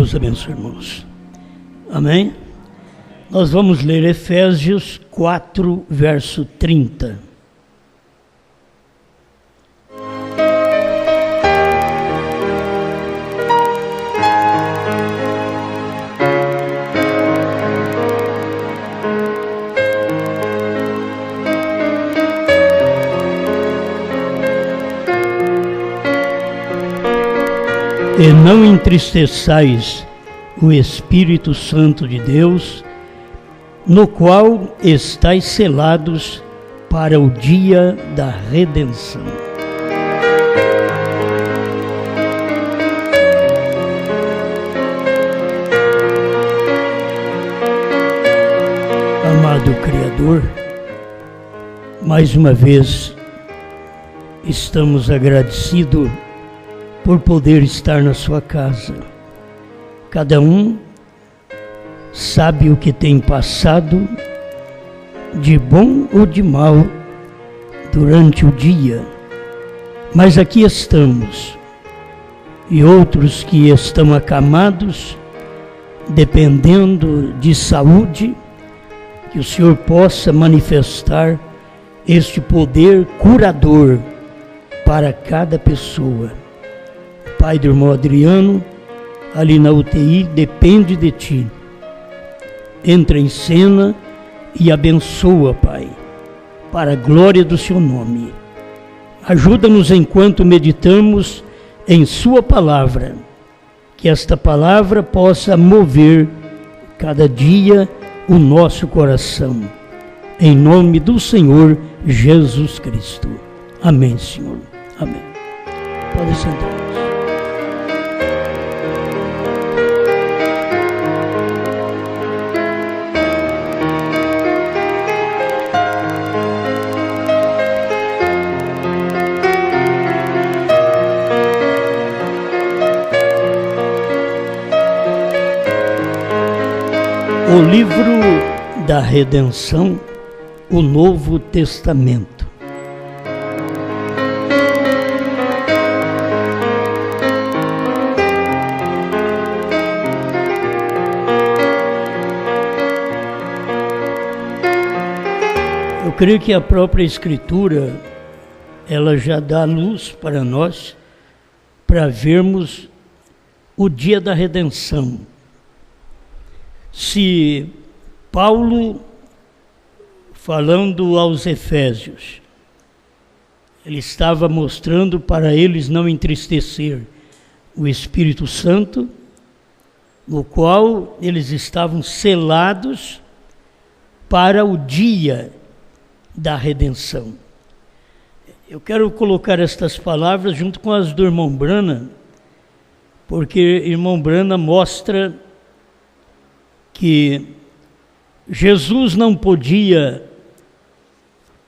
Deus abençoe, irmãos. Amém? Nós vamos ler Efésios 4, verso 30. E não entristeçais o Espírito Santo de Deus, no qual estáis selados para o dia da redenção. Amado Criador, mais uma vez estamos agradecidos por poder estar na sua casa. Cada um sabe o que tem passado, de bom ou de mal, durante o dia. Mas aqui estamos, e outros que estão acamados, dependendo de saúde, que o Senhor possa manifestar este poder curador para cada pessoa. Pai do irmão Adriano, ali na UTI, depende de Ti. Entra em cena e abençoa, Pai, para a glória do Seu nome. Ajuda-nos enquanto meditamos em Sua palavra, que esta palavra possa mover cada dia o nosso coração. Em nome do Senhor Jesus Cristo. Amém, Senhor. Amém. Pode sentar. O livro da redenção, o Novo Testamento. Eu creio que a própria Escritura, ela já dá luz para nós, para vermos o dia da redenção. Se Paulo, falando aos Efésios, ele estava mostrando para eles não entristecer o Espírito Santo, no qual eles estavam selados para o dia da redenção. Eu quero colocar estas palavras junto com as do irmão Brana, porque irmão Brana mostra que Jesus não podia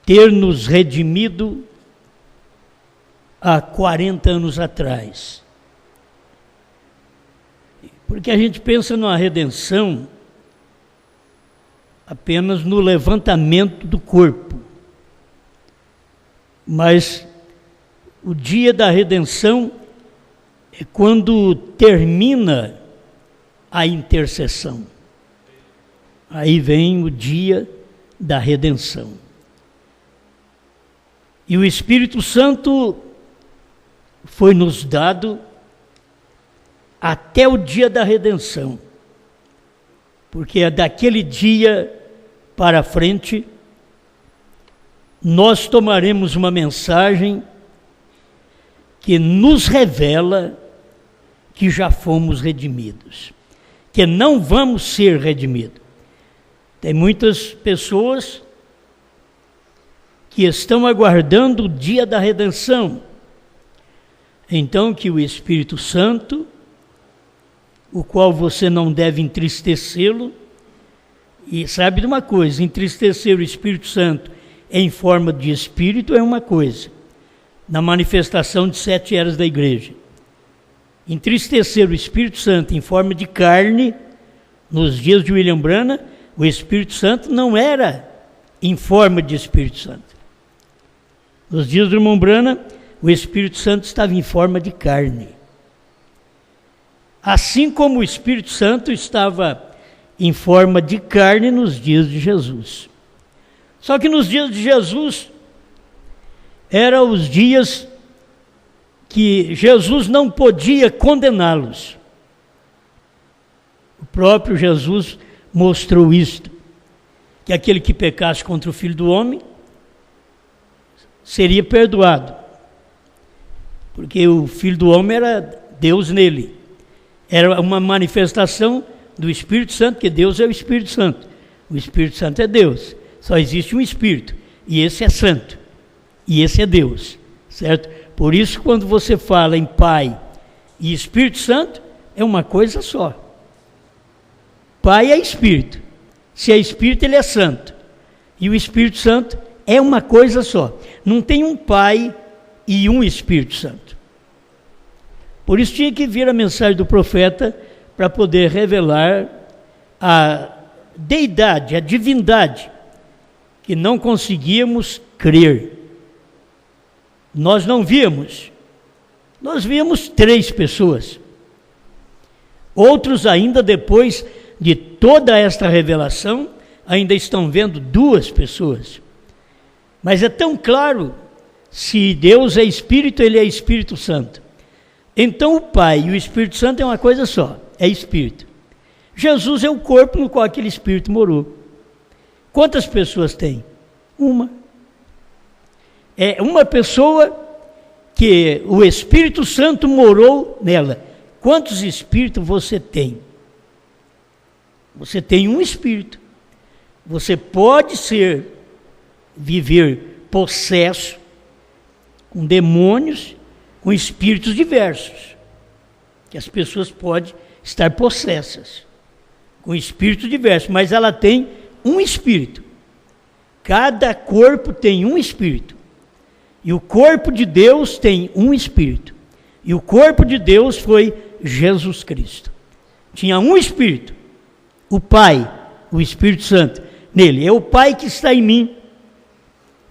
ter nos redimido há 40 anos atrás. Porque a gente pensa numa redenção apenas no levantamento do corpo. Mas o dia da redenção é quando termina a intercessão. Aí vem o dia da redenção. E o Espírito Santo foi nos dado até o dia da redenção. Porque é daquele dia para frente, nós tomaremos uma mensagem que nos revela que já fomos redimidos. Que não vamos ser redimidos. Tem muitas pessoas que estão aguardando o dia da redenção. Então que o Espírito Santo, o qual você não deve entristecê-lo, e sabe de uma coisa, entristecer o Espírito Santo em forma de Espírito é uma coisa, na manifestação de 7 eras da igreja. Entristecer o Espírito Santo em forma de carne, nos dias de William Branham, o Espírito Santo não era em forma de Espírito Santo. Nos dias do irmão Branham, o Espírito Santo estava em forma de carne. assim como o Espírito Santo estava em forma de carne nos dias de Jesus. Só que nos dias de Jesus, eram os dias que Jesus não podia condená-los. O próprio Jesus mostrou isto, que aquele que pecasse contra o Filho do Homem seria perdoado, porque o Filho do Homem era Deus nele, era uma manifestação do Espírito Santo, que Deus é o Espírito Santo, o Espírito Santo é Deus, só existe um Espírito, e esse é santo, e esse é Deus, certo? Por isso, quando você fala em Pai e Espírito Santo, é uma coisa só. Pai é Espírito, se é Espírito ele é santo, e o Espírito Santo é uma coisa só, não tem um Pai e um Espírito Santo. Por isso tinha que vir a mensagem do profeta para poder revelar a deidade, a divindade, que não conseguíamos crer. Nós não víamos, nós víamos 3 pessoas. Outros ainda depois de toda esta revelação, ainda estão vendo 2 pessoas. Mas é tão claro, se Deus é Espírito, Ele é Espírito Santo. Então o Pai e o Espírito Santo é uma coisa só, é Espírito. Jesus é o corpo no qual aquele Espírito morou. Quantas pessoas tem? Uma. É uma pessoa que o Espírito Santo morou nela. Quantos espíritos você tem? Você tem um espírito. Você pode viver possesso com demônios, com espíritos diversos. Que as pessoas podem estar possessas com espíritos diversos, mas ela tem um espírito. Cada corpo tem um espírito. E o corpo de Deus tem um espírito. E o corpo de Deus foi Jesus Cristo. Tinha um espírito. O Pai, o Espírito Santo, nele. É o Pai que está em mim.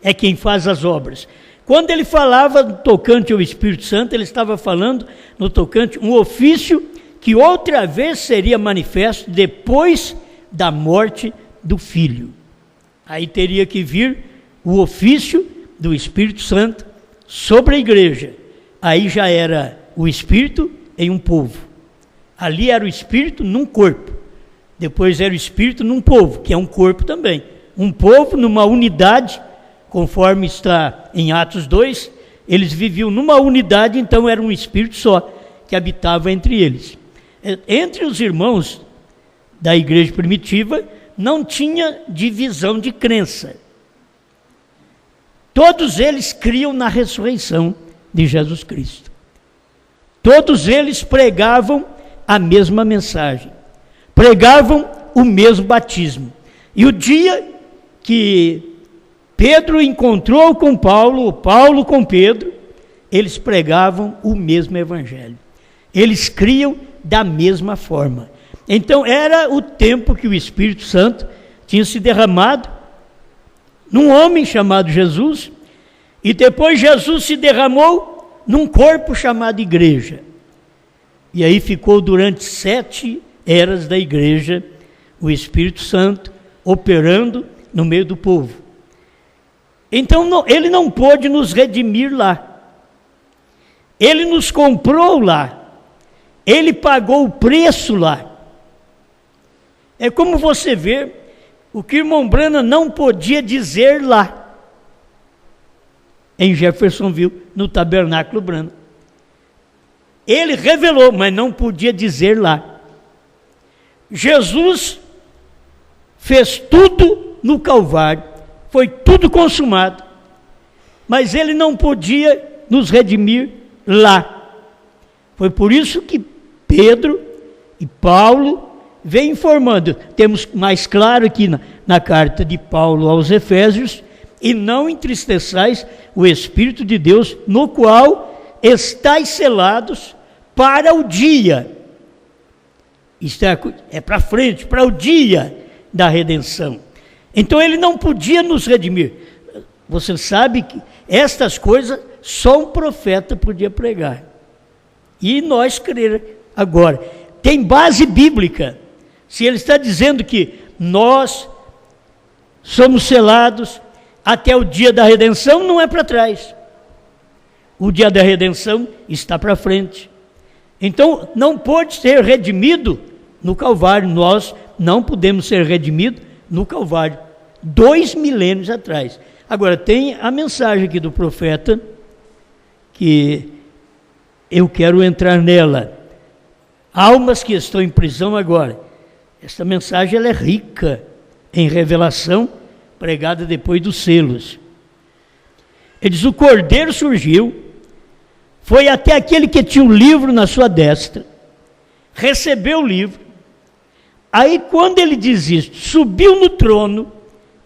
É quem faz as obras. Quando ele falava no tocante ao Espírito Santo, ele estava falando no tocante um ofício que outra vez seria manifesto depois da morte do Filho. Aí teria que vir o ofício do Espírito Santo sobre a igreja. Aí já era o Espírito em um povo. Ali era o Espírito num corpo. Depois era o Espírito num povo, que é um corpo também. Um povo numa unidade, conforme está em Atos 2, eles viviam numa unidade, então era um Espírito só que habitava entre eles. Entre os irmãos da igreja primitiva, não tinha divisão de crença. Todos eles criam na ressurreição de Jesus Cristo. Todos eles pregavam a mesma mensagem. Pregavam o mesmo batismo. E o dia que Pedro encontrou com Paulo, Paulo com Pedro, eles pregavam o mesmo evangelho. Eles criam da mesma forma. Então era o tempo que o Espírito Santo tinha se derramado num homem chamado Jesus, e depois Jesus se derramou num corpo chamado igreja. E aí ficou durante 7 eras da igreja, o Espírito Santo operando no meio do povo. Então ele não pôde nos redimir lá. Ele nos comprou lá. Ele pagou o preço lá. É como você vê o que o irmão Branham não podia dizer lá, em Jeffersonville, no Tabernáculo Branham. Ele revelou, mas não podia dizer lá. Jesus fez tudo no Calvário, foi tudo consumado, mas ele não podia nos redimir lá. Foi por isso que Pedro e Paulo vem informando. Temos mais claro aqui na carta de Paulo aos Efésios: e não entristeçais o Espírito de Deus, no qual estáis selados para o dia. Isto é para frente, para o dia da redenção. Então ele não podia nos redimir. Você sabe que estas coisas só um profeta podia pregar. E nós crer agora. tem base bíblica. Se ele está dizendo que nós somos selados até o dia da redenção, não é para trás. O dia da redenção está para frente. Então, não pode ser redimido no Calvário. Nós não podemos ser redimidos no Calvário. 2 milênios atrás. Agora, tem a mensagem aqui do profeta, que eu quero entrar nela. Almas que estão em prisão agora. Esta mensagem ela é rica em revelação, pregada depois dos selos. Ele diz: o Cordeiro surgiu, foi até aquele que tinha um livro na sua destra, recebeu o livro. Aí, quando ele diz isso, subiu no trono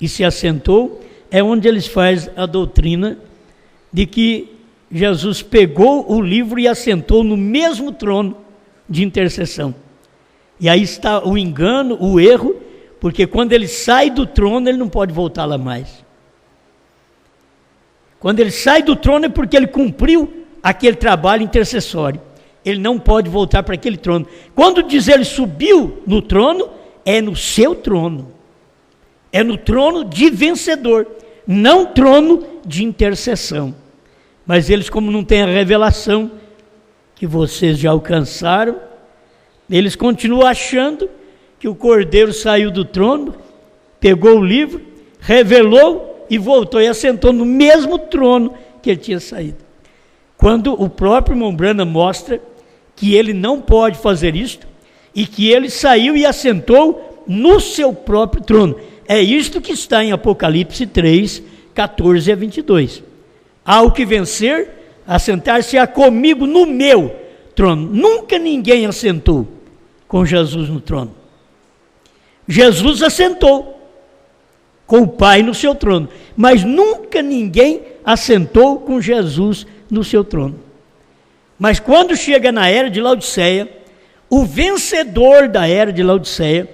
e se assentou, é onde eles fazem a doutrina de que Jesus pegou o livro e assentou no mesmo trono de intercessão. E aí está o engano, o erro, porque quando ele sai do trono, ele não pode voltar lá mais. Quando ele sai do trono é porque ele cumpriu aquele trabalho intercessório. Ele não pode voltar para aquele trono. Quando diz ele subiu no trono, é no seu trono. É no trono de vencedor, não trono de intercessão. Mas eles, como não têm a revelação que vocês já alcançaram, eles continuam achando que o Cordeiro saiu do trono, pegou o livro, revelou e voltou e assentou no mesmo trono que ele tinha saído. Quando o próprio irmão Branham mostra que ele não pode fazer isto e que ele saiu e assentou no seu próprio trono. É isto que está em Apocalipse 3, 14 a 22. Ao que vencer, assentar-se-á comigo no meu trono. Nunca ninguém assentou com Jesus no trono. Jesus assentou com o Pai no seu trono, mas nunca ninguém assentou com Jesus no seu trono. Mas quando chega na era de Laodiceia, o vencedor da era de Laodiceia,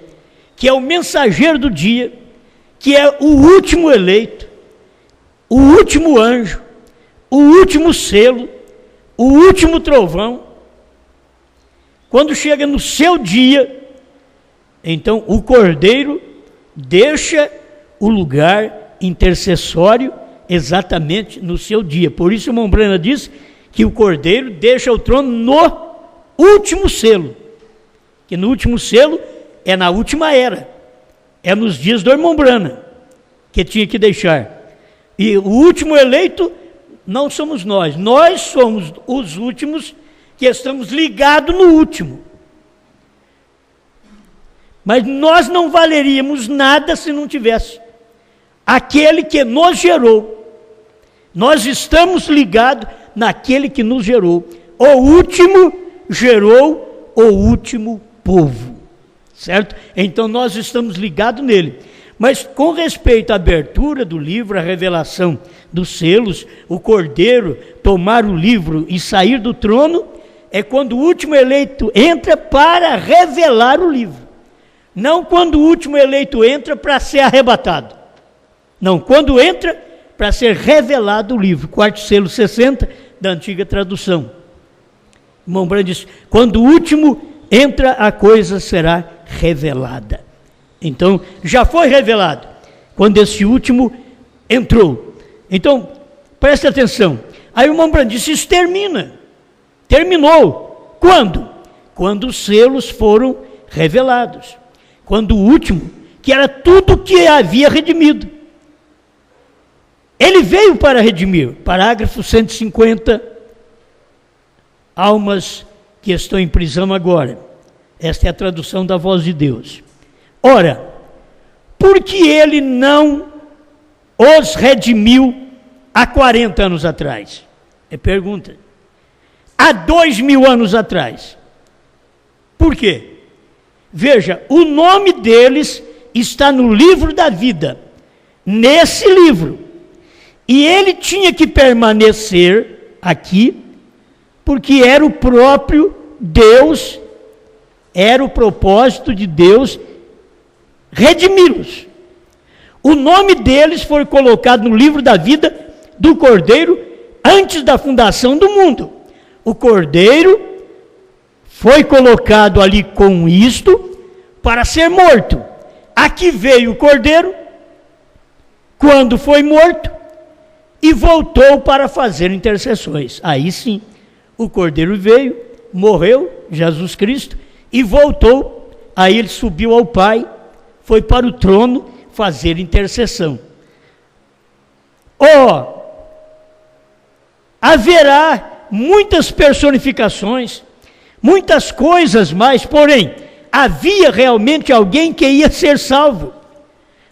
que é o mensageiro do dia, que é o último eleito, o último anjo, o último selo, o último trovão, quando chega no seu dia, então o Cordeiro deixa o lugar intercessório exatamente no seu dia. Por isso o irmão Branham diz que o Cordeiro deixa o trono no último selo, que no último selo é na última era, é nos dias do irmão Branham que tinha que deixar. E o último eleito não somos nós somos os últimos que estamos ligados no último. Mas nós não valeríamos nada se não tivesse aquele que nos gerou. Nós estamos ligados naquele que nos gerou. O último gerou o último povo, certo? Então nós estamos ligados nele. Mas com respeito à abertura do livro, a revelação dos selos, o Cordeiro tomar o livro e sair do trono, é quando o último eleito entra para revelar o livro. Não quando o último eleito entra para ser arrebatado. Não, quando entra para ser revelado o livro. Quarto selo 60 da antiga tradução. O irmão Branham diz: quando o último entra, a coisa será revelada. Então, já foi revelado quando esse último entrou. Então, preste atenção. Aí o irmão Branham disse: isso terminou. Quando? Quando os selos foram revelados. Quando o último, que era tudo que havia redimido, ele veio para redimir. Parágrafo 150, almas que estão em prisão agora. Esta é a tradução da Voz de Deus. Ora, por que ele não os redimiu há 40 anos atrás? É pergunta. Há 2000 anos atrás. Por quê? Veja, o nome deles está no livro da vida, nesse livro. E ele tinha que permanecer aqui, porque era o próprio Deus, era o propósito de Deus redimi-los. O nome deles foi colocado no livro da vida do Cordeiro antes da fundação do mundo. O Cordeiro foi colocado ali com isto para ser morto. Aqui veio o cordeiro, quando foi morto, e voltou para fazer intercessões. Aí sim, o cordeiro veio, morreu, Jesus Cristo, e voltou. Aí ele subiu ao Pai, foi para o trono fazer intercessão. Haverá muitas personificações, muitas coisas mais, porém, havia realmente alguém que ia ser salvo.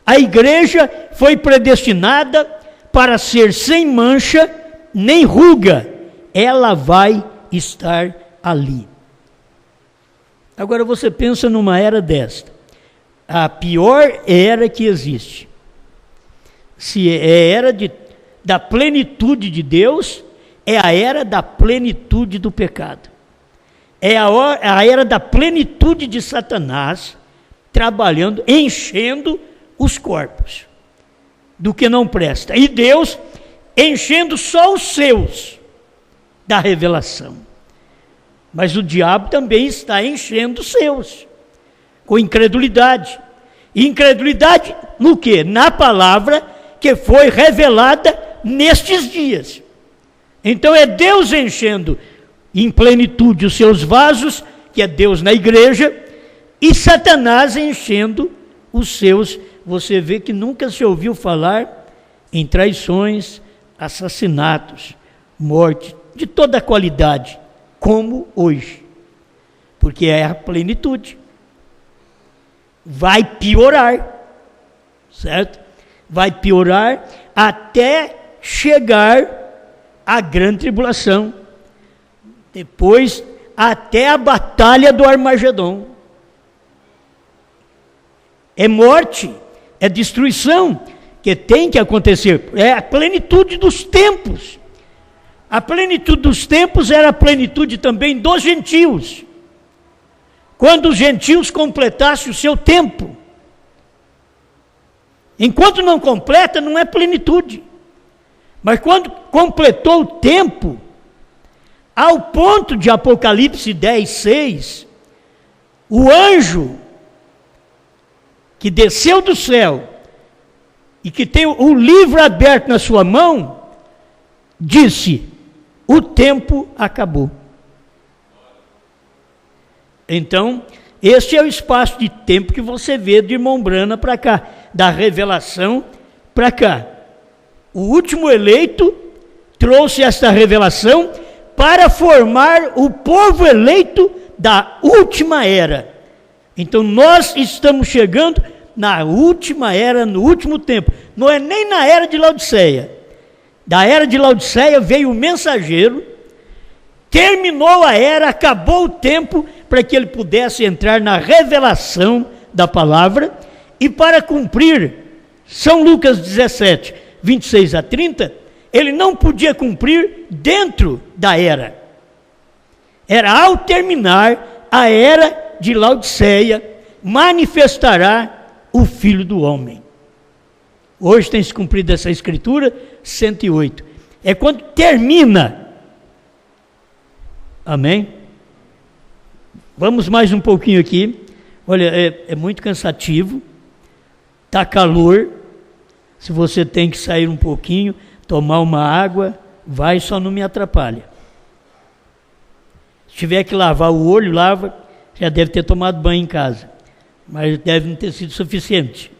A igreja foi predestinada para ser sem mancha nem ruga. Ela vai estar ali. Agora você pensa numa era desta. A pior era que existe. Se é a era da plenitude de Deus, é a era da plenitude do pecado. É a era da plenitude de Satanás trabalhando, enchendo os corpos do que não presta. E Deus enchendo só os seus da revelação. Mas o diabo também está enchendo os seus com incredulidade. Incredulidade no quê? Na palavra que foi revelada nestes dias. Então é Deus enchendo em plenitude os seus vasos, que é Deus na igreja, e Satanás enchendo os seus. Você vê que nunca se ouviu falar em traições, assassinatos, morte, de toda qualidade, como hoje. Porque é a plenitude. Vai piorar, certo? Vai piorar até chegar à grande tribulação. Depois, até a batalha do Armagedon. É morte, é destruição que tem que acontecer. É a plenitude dos tempos. A plenitude dos tempos era a plenitude também dos gentios. Quando os gentios completassem o seu tempo. Enquanto não completa, não é plenitude. Mas quando completou o tempo, ao ponto de Apocalipse 10:6, o anjo que desceu do céu e que tem o livro aberto na sua mão, disse: o tempo acabou. Então, este é o espaço de tempo que você vê de irmão Brana para cá, da revelação para cá. O último eleito trouxe esta revelação para formar o povo eleito da última era. Então nós estamos chegando na última era, no último tempo. Não é nem na era de Laodiceia. Da era de Laodiceia veio o mensageiro, terminou a era, acabou o tempo para que ele pudesse entrar na revelação da palavra e para cumprir São Lucas 17, 26 a 30, ele não podia cumprir dentro da era. Era ao terminar a era de Laodiceia, manifestará o Filho do Homem. Hoje tem se cumprido essa escritura, 108. É quando termina. Amém? Vamos mais um pouquinho aqui. Olha, é muito cansativo. Está calor. Se você tem que sair um pouquinho, tomar uma água, vai, só não me atrapalha. Se tiver que lavar o olho, lava. Já deve ter tomado banho em casa. Mas deve não ter sido suficiente.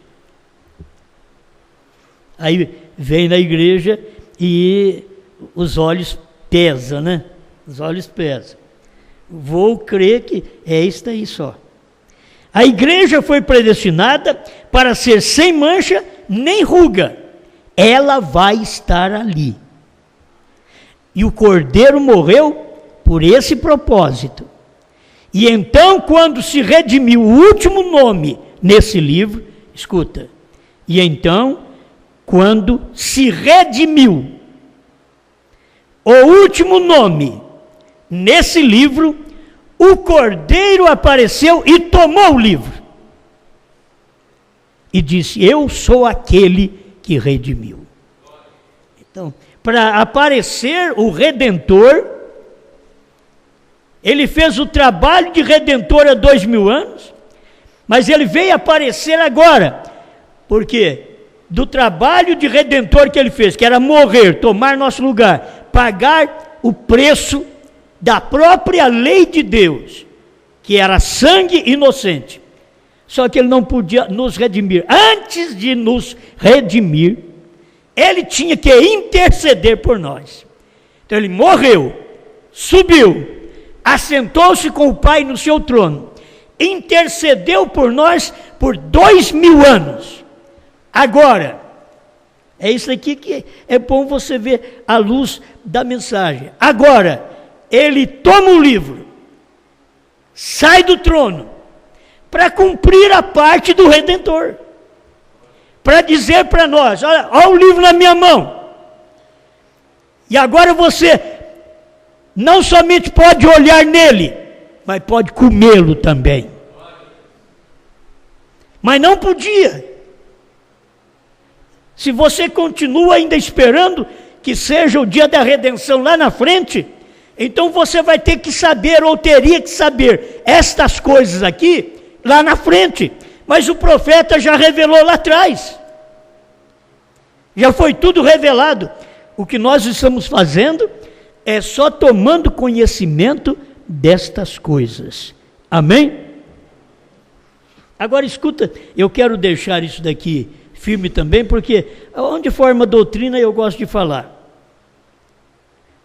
Aí vem na igreja e os olhos pesam, né? Os olhos pesam. Vou crer que é isso aí só. A igreja foi predestinada para ser sem mancha nem ruga. Ela vai estar ali. E o Cordeiro morreu por esse propósito. E então, quando se redimiu o último nome nesse livro, escuta, e então, quando se redimiu o último nome nesse livro, o Cordeiro apareceu e tomou o livro. E disse: eu sou aquele que redimiu. Então, para aparecer o Redentor, Ele fez o trabalho de redentor há 2000 anos, mas ele veio aparecer agora. Por quê? Do trabalho de redentor que ele fez, que era morrer, tomar nosso lugar, pagar o preço da própria lei de Deus, que era sangue inocente. Só que ele não podia nos redimir. Antes de nos redimir, ele tinha que interceder por nós. Então ele morreu, subiu, assentou-se com o Pai no seu trono, intercedeu por nós por 2000 anos. Agora, é isso aqui que é bom você ver à luz da mensagem. Agora, ele toma o livro, sai do trono, para cumprir a parte do Redentor, para dizer para nós, olha o livro na minha mão, e agora você não somente pode olhar nele, mas pode comê-lo também. Mas não podia. Se você continua ainda esperando que seja o dia da redenção lá na frente, então você vai ter que saber, ou teria que saber, estas coisas aqui, lá na frente. Mas o profeta já revelou lá atrás. Já foi tudo revelado. O que nós estamos fazendo é só tomando conhecimento destas coisas. Amém? Agora escuta, eu quero deixar isso daqui firme também, porque onde forma doutrina eu gosto de falar.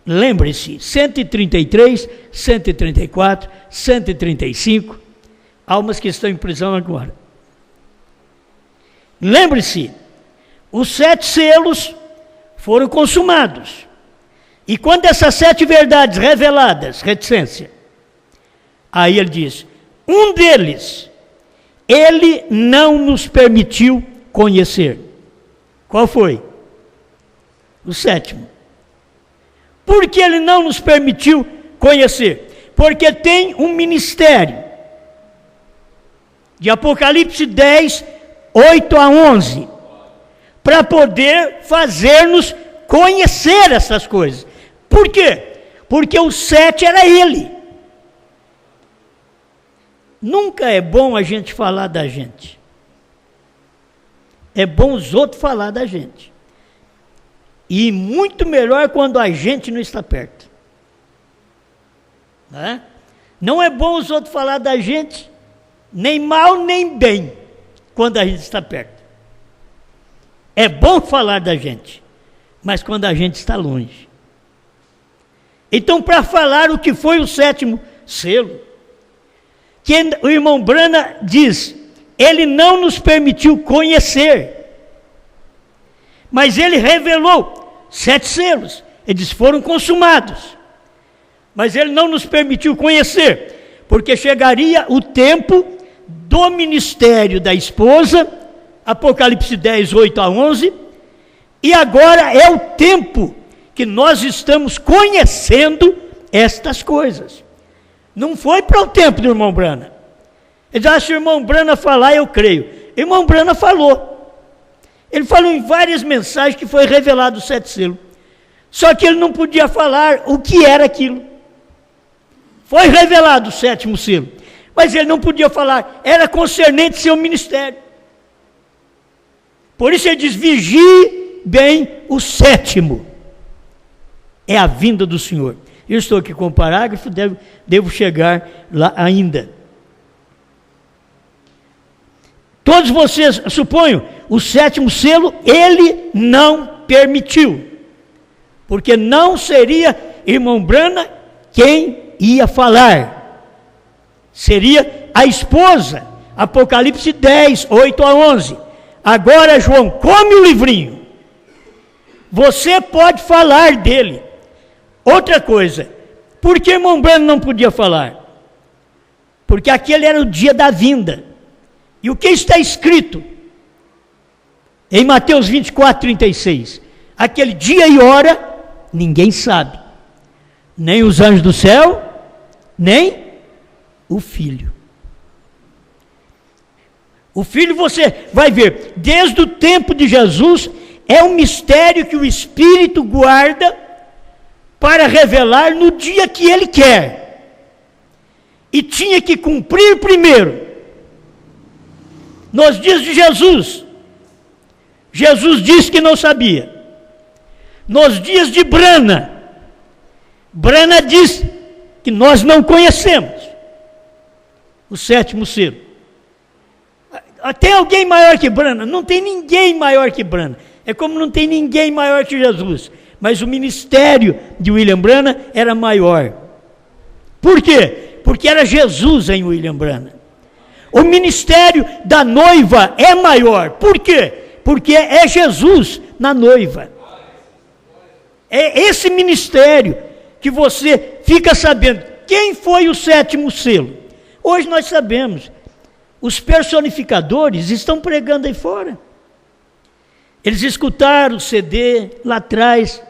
Lembre-se, 133, 134, 135, almas que estão em prisão agora. Lembre-se, os 7 selos foram consumados. E quando essas 7 verdades reveladas, reticência, aí ele diz, um deles, ele não nos permitiu conhecer. Qual foi? O 7º. Por que ele não nos permitiu conhecer? Porque tem um ministério. De Apocalipse 10, 8 a 11. Para poder fazer-nos conhecer essas coisas. Por quê? Porque o 7 era ele. Nunca é bom a gente falar da gente. É bom os outros falar da gente. E muito melhor quando a gente não está perto. Não é bom os outros falar da gente, nem mal nem bem, quando a gente está perto. É bom falar da gente, mas quando a gente está longe. Então, para falar o que foi o 7º selo, que o irmão Brana diz, ele não nos permitiu conhecer, mas ele revelou 7 selos, ele diz, foram consumados, mas ele não nos permitiu conhecer, porque chegaria o tempo do ministério da esposa, Apocalipse 10, 8 a 11, e agora é o tempo que nós estamos conhecendo estas coisas. Não foi para o tempo do irmão Brana. Ele diz, se o irmão Brana falar, eu creio. O irmão Brana falou. Ele falou em várias mensagens que foi revelado o 7 selos. Só que ele não podia falar o que era aquilo. Foi revelado o 7º selo. Mas ele não podia falar, era concernente seu ministério. Por isso ele diz, vigie bem o 7º. É a vinda do Senhor. Eu estou aqui com o parágrafo, devo chegar lá ainda. Todos vocês, suponho, o 7º selo, ele não permitiu. Porque não seria irmão Brana quem ia falar. Seria a esposa. Apocalipse 10, 8 a 11. Agora, João, come o livrinho. Você pode falar dele. Outra coisa, por que irmão Brana não podia falar? Porque aquele era o dia da vinda. E o que está escrito em Mateus 24, 36? Aquele dia e hora, ninguém sabe. Nem os anjos do céu, nem o Filho. O Filho você vai ver, desde o tempo de Jesus, é um mistério que o Espírito guarda para revelar no dia que Ele quer. e tinha que cumprir primeiro. Nos dias de Jesus, Jesus disse que não sabia. Nos dias de Brana, Brana disse que nós não conhecemos o sétimo selo. Tem alguém maior que Brana? Não tem ninguém maior que Brana. É como não tem ninguém maior que Jesus. Mas o ministério de William Brana era maior. Por quê? Porque era Jesus em William Brana. O ministério da noiva é maior. Por quê? Porque é Jesus na noiva. É esse ministério que você fica sabendo. Quem foi o sétimo selo? Hoje nós sabemos. Os personificadores estão pregando aí fora. Eles escutaram o CD lá atrás.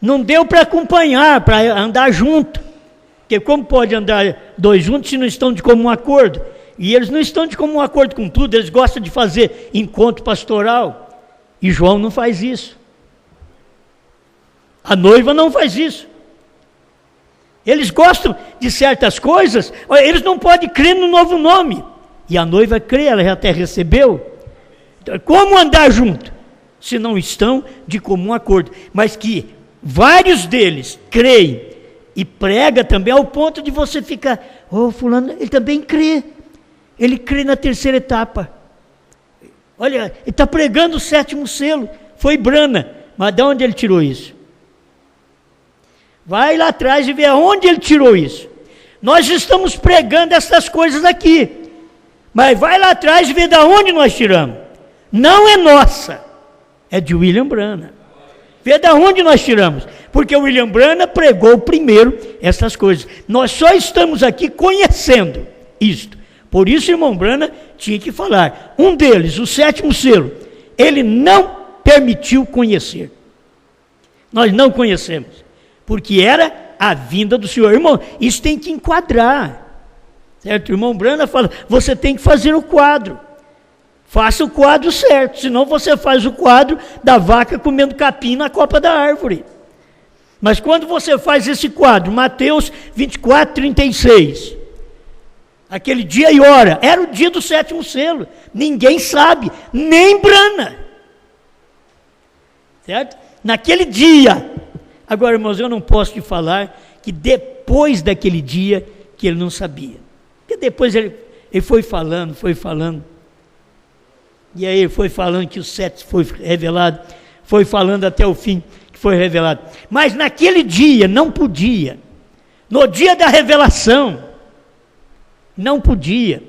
Não deu para acompanhar, para andar junto. Porque como pode andar dois juntos se não estão de comum acordo? E eles não estão de comum acordo com tudo, eles gostam de fazer encontro pastoral. E João não faz isso. A noiva não faz isso. Eles gostam de certas coisas, eles não podem crer no novo nome. E a noiva crê, ela já até recebeu. Então, como andar junto? Se não estão de comum acordo. Mas que vários deles creem e prega também ao ponto de você ficar, fulano, ele também crê. Ele crê na terceira etapa. Olha, ele está pregando o sétimo selo. Foi Brana. Mas de onde ele tirou isso? Vai lá atrás e vê aonde ele tirou isso. Nós estamos pregando essas coisas aqui. Mas vai lá atrás e vê de onde nós tiramos. Não é nossa. É de William Brana. Vê de onde nós tiramos. Porque o William Brana pregou primeiro essas coisas. Nós só estamos aqui conhecendo isto. Por isso, irmão Brana tinha que falar. Um deles, o sétimo selo, ele não permitiu conhecer. Nós não conhecemos. Porque era a vinda do Senhor. Irmão, isso tem que enquadrar. Certo? O irmão Brana fala, você tem que fazer o quadro. Faça o quadro certo, senão você faz o quadro da vaca comendo capim na copa da árvore. Mas quando você faz esse quadro, Mateus 24, 36, aquele dia e hora, era o dia do sétimo selo, ninguém sabe, nem Brana. Certo? Naquele dia, agora irmãos, eu não posso te falar que depois daquele dia que ele não sabia. Porque depois ele foi falando, e aí ele foi falando que o sétimo foi revelado, foi falando até o fim que foi revelado. Mas naquele dia não podia, no dia da revelação, não podia.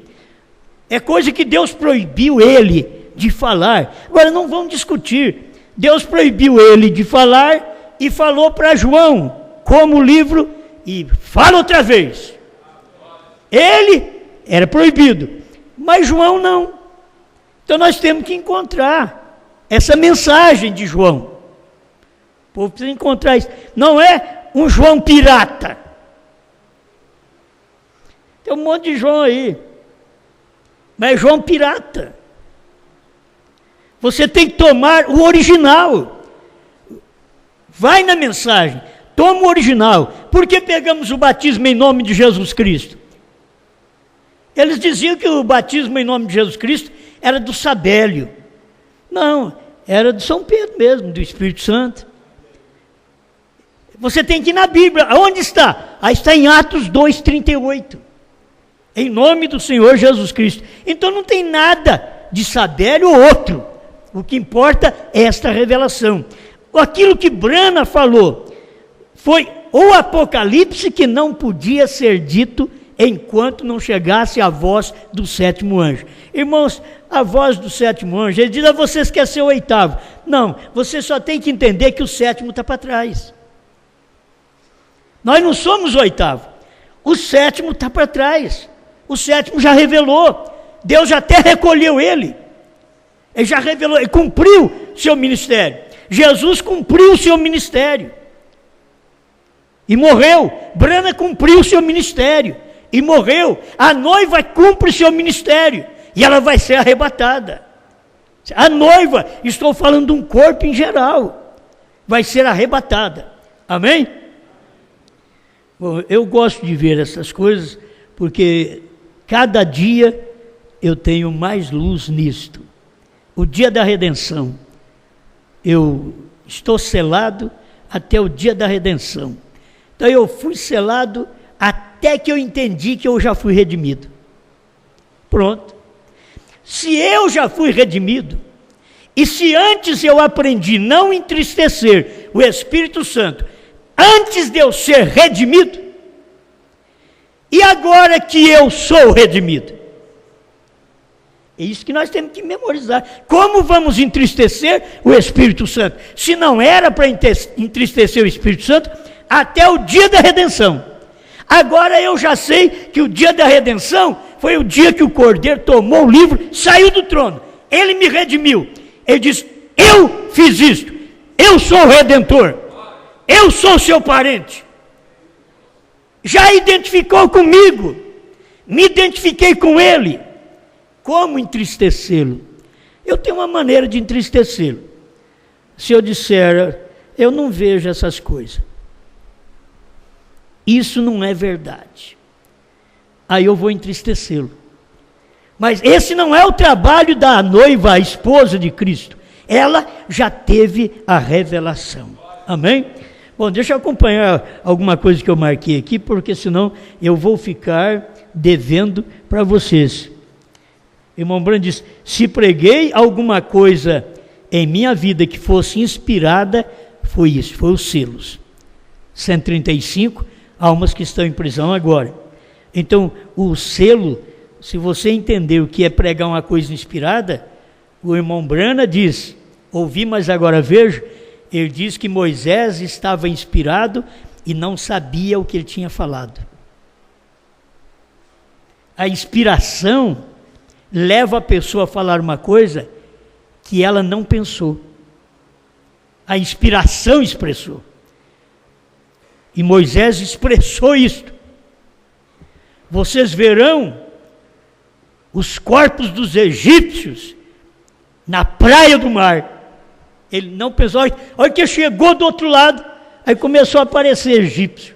É coisa que Deus proibiu ele de falar. Agora não vamos discutir. Deus proibiu ele de falar e falou para João, como o livro, e fala outra vez. Ele era proibido, mas João não. Então nós temos que encontrar essa mensagem de João. O povo precisa encontrar isso. Não é um João pirata. Tem um monte de João aí. Mas é João pirata. Você tem que tomar o original. Vai na mensagem. Toma o original. Por que pegamos o batismo em nome de Jesus Cristo? Eles diziam que o batismo em nome de Jesus Cristo era do Sabélio. Não, era de São Pedro mesmo, do Espírito Santo. Você tem que ir na Bíblia. Onde está? Aí está em Atos 2:38. Em nome do Senhor Jesus Cristo. Então não tem nada de Sabélio ou outro. O que importa é esta revelação. Aquilo que Brana falou foi o Apocalipse que não podia ser dito enquanto não chegasse a voz do sétimo anjo. Irmãos, a voz do sétimo anjo, ele diz a você esquecer o oitavo. Não, você só tem que entender que o sétimo está para trás. Nós não somos o oitavo. O sétimo está para trás. O sétimo já revelou. Deus já até recolheu ele. Ele já revelou, ele cumpriu seu ministério. Jesus cumpriu o seu ministério. E morreu. Brana cumpriu o seu ministério. E morreu. A noiva cumpre o seu ministério. E ela vai ser arrebatada. A noiva, estou falando de um corpo em geral, vai ser arrebatada. Amém? Bom, eu gosto de ver essas coisas, porque cada dia eu tenho mais luz nisto. O dia da redenção, eu estou selado até o dia da redenção. Então eu fui selado até que eu entendi que eu já fui redimido. Pronto. Se eu já fui redimido, e se antes eu aprendi não entristecer o Espírito Santo, antes de eu ser redimido, e agora que eu sou redimido? É isso que nós temos que memorizar. Como vamos entristecer o Espírito Santo? Se não era para entristecer o Espírito Santo, até o dia da redenção. Agora eu já sei que o dia da redenção foi o dia que o Cordeiro tomou o livro, saiu do trono. Ele me redimiu. Ele diz: eu fiz isto. Eu sou o Redentor. Eu sou seu parente. Já identificou comigo. Me identifiquei com ele. Como entristecê-lo? Eu tenho uma maneira de entristecê-lo. Se eu disser, eu não vejo essas coisas, isso não é verdade, aí eu vou entristecê-lo. Mas esse não é o trabalho da noiva, a esposa de Cristo. Ela já teve a revelação. Amém? Bom, deixa eu acompanhar alguma coisa que eu marquei aqui, porque senão eu vou ficar devendo para vocês. Irmão Branham diz: se preguei alguma coisa em minha vida que fosse inspirada, foi isso, foi os selos. 135 almas que estão em prisão agora. Então, o selo, se você entender o que é pregar uma coisa inspirada, o irmão Branham diz, ouvi, mas agora vejo, ele diz que Moisés estava inspirado e não sabia o que ele tinha falado. A inspiração leva a pessoa a falar uma coisa que ela não pensou. A inspiração expressou. E Moisés expressou isto. Vocês verão os corpos dos egípcios na praia do mar. Ele não pensou, olha que chegou do outro lado, aí começou a aparecer egípcio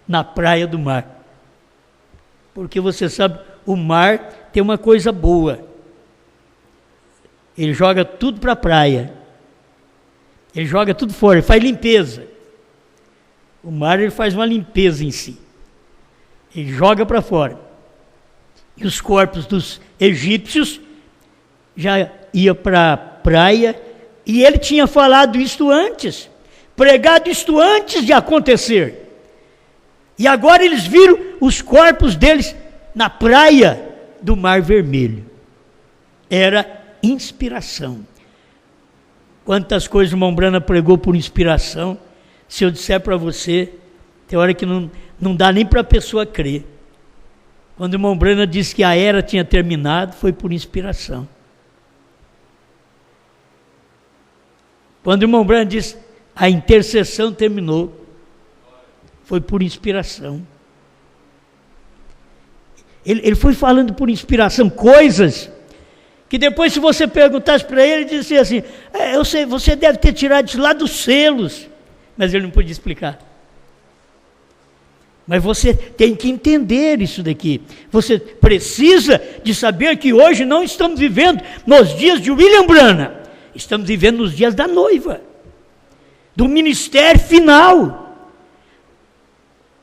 na praia do mar. Porque você sabe, o mar tem uma coisa boa. Ele joga tudo para a praia. Ele joga tudo fora, ele faz limpeza. O mar, ele faz uma limpeza em si. Ele joga para fora. E os corpos dos egípcios já iam para a praia, e ele tinha falado isto antes, pregado isto antes de acontecer. E agora eles viram os corpos deles na praia do Mar Vermelho. Era inspiração. Quantas coisas o irmão Branham pregou por inspiração, se eu disser para você, tem hora que não dá nem para a pessoa crer. Quando o irmão Branham disse que a era tinha terminado, foi por inspiração. Quando o irmão Branham disse a intercessão terminou, foi por inspiração. Ele foi falando por inspiração coisas que depois, se você perguntasse para ele, ele dizia assim, eu sei, você deve ter tirado isso lá dos selos, mas ele não podia explicar. Mas você tem que entender isso daqui. Você precisa de saber que hoje não estamos vivendo nos dias de William Branham, estamos vivendo nos dias da noiva, do ministério final,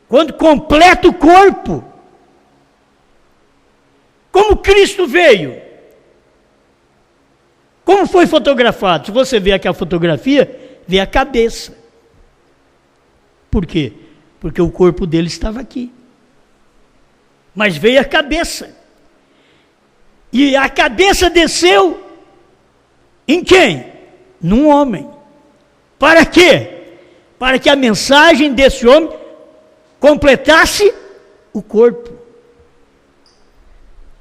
quando completa o corpo. Como Cristo veio? Como foi fotografado? Se você vê aqui a fotografia, vê a cabeça. Por quê? Porque o corpo dele estava aqui. Mas veio a cabeça. E a cabeça desceu em quem? Num homem. Para quê? Para que a mensagem desse homem completasse o corpo.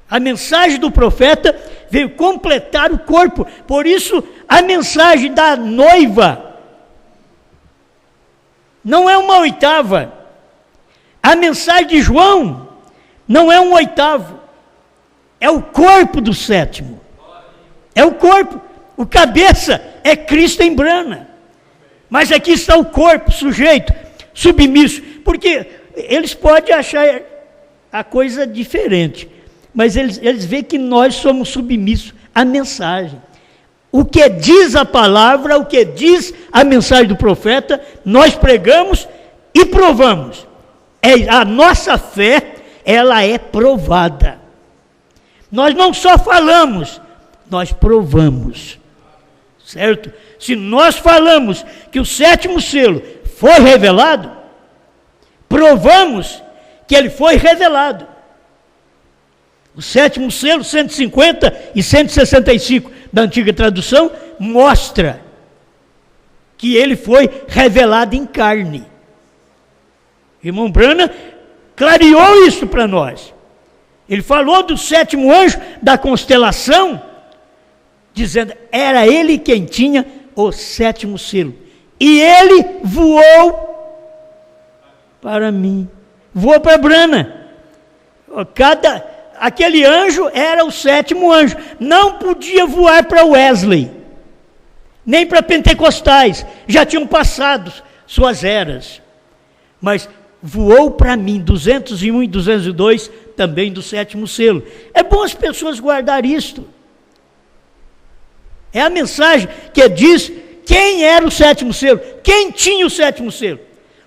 A mensagem do profeta veio completar o corpo. Por isso, a mensagem da noiva não é uma oitava. A mensagem de João não é um oitavo. É o corpo do sétimo. É o corpo. O cabeça é Cristo em Branham. Mas aqui está o corpo, sujeito, submisso. Porque eles podem achar a coisa é diferente. Mas eles veem que nós somos submissos à mensagem. O que diz a palavra, o que diz a mensagem do profeta, nós pregamos e provamos. A nossa fé, ela é provada. Nós não só falamos, nós provamos. Certo? Se nós falamos que o 7º selo foi revelado, provamos que ele foi revelado. O 7º selo, 150 e 165 da antiga tradução, mostra que ele foi revelado em carne. Irmão Branham clareou isso para nós. Ele falou do 7º anjo da constelação, dizendo, era ele quem tinha o 7º selo. E ele voou para mim. Voou para Branham. Aquele anjo era o 7º anjo. Não podia voar para Wesley, nem para pentecostais. Já tinham passado suas eras. Mas voou para mim, 201 e 202, também do 7º selo. É bom as pessoas guardarem isto. É a mensagem que diz quem era o 7º selo, quem tinha o 7º selo.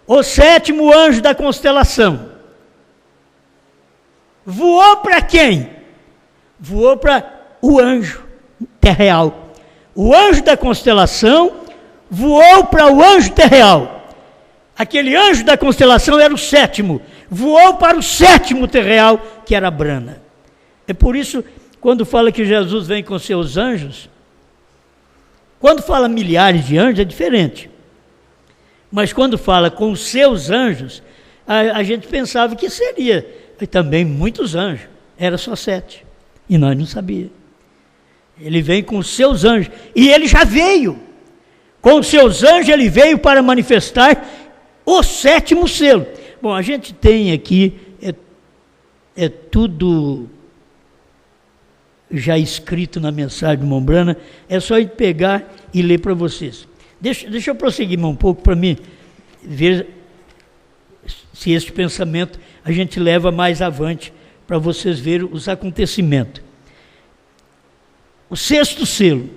O 7º anjo da constelação. Voou para quem? Voou para o anjo terreal. O anjo da constelação voou para o anjo terreal. Aquele anjo da constelação era o 7º. Voou para o 7º terreal, que era Branham. É por isso, quando fala que Jesus vem com seus anjos, quando fala milhares de anjos é diferente. Mas quando fala com os seus anjos, a gente pensava que seria também muitos anjos. Era só 7. E nós não sabíamos. Ele vem com os seus anjos. E ele já veio. Com os seus anjos ele veio para manifestar o 7º selo. Bom, a gente tem aqui, é tudo já escrito na mensagem do irmão Branham, é só ir pegar e ler para vocês. Deixa eu prosseguir um pouco para mim ver se este pensamento a gente leva mais avante para vocês verem os acontecimentos. O 6º selo.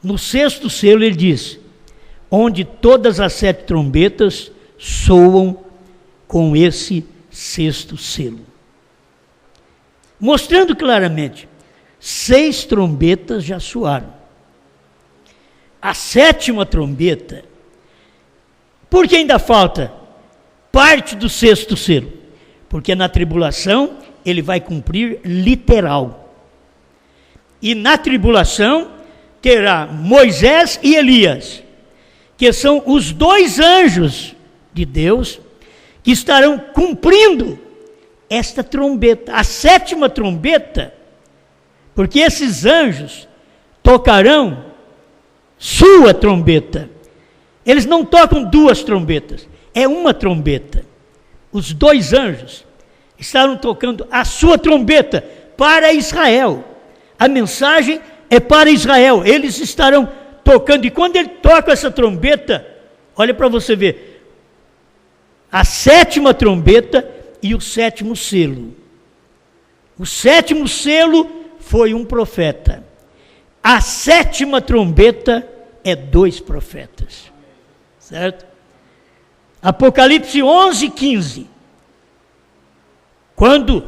No 6º selo ele diz, onde todas as 7 trombetas soam com esse 6º selo. Mostrando claramente, 6 trombetas já soaram. A 7ª trombeta, porque ainda falta parte do 6º selo, porque na tribulação ele vai cumprir literal. E na tribulação terá Moisés e Elias, que são os 2 anjos de Deus, que estarão cumprindo esta trombeta, a 7ª trombeta, porque esses anjos tocarão sua trombeta. Eles não tocam 2 trombetas, é uma trombeta. Os 2 anjos estarão tocando a sua trombeta para Israel. A mensagem é para Israel. Eles estarão tocando, e quando ele toca essa trombeta, olha para você ver, a 7ª trombeta e o 7º selo. O 7º selo foi um profeta. A 7ª trombeta é 2 profetas. Certo? Apocalipse 11, 15. Quando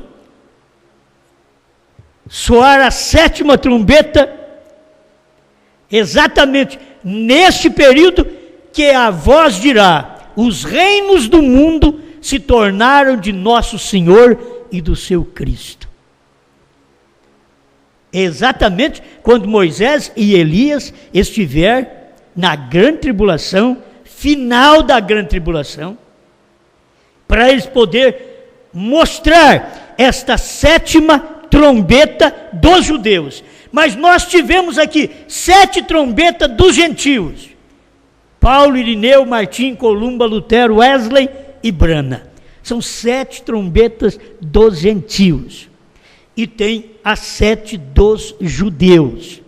soar a 7ª trombeta, exatamente neste período que a voz dirá, os reinos do mundo se tornaram de nosso Senhor e do seu Cristo. Exatamente quando Moisés e Elias estiver na grande tribulação, final da grande tribulação, para eles poderem mostrar esta 7ª trombeta dos judeus. Mas nós tivemos aqui 7 trombetas dos gentios. Paulo, Irineu, Martim, Columba, Lutero, Wesley e Branham. São 7 trombetas dos gentios. E tem as 7 dos judeus.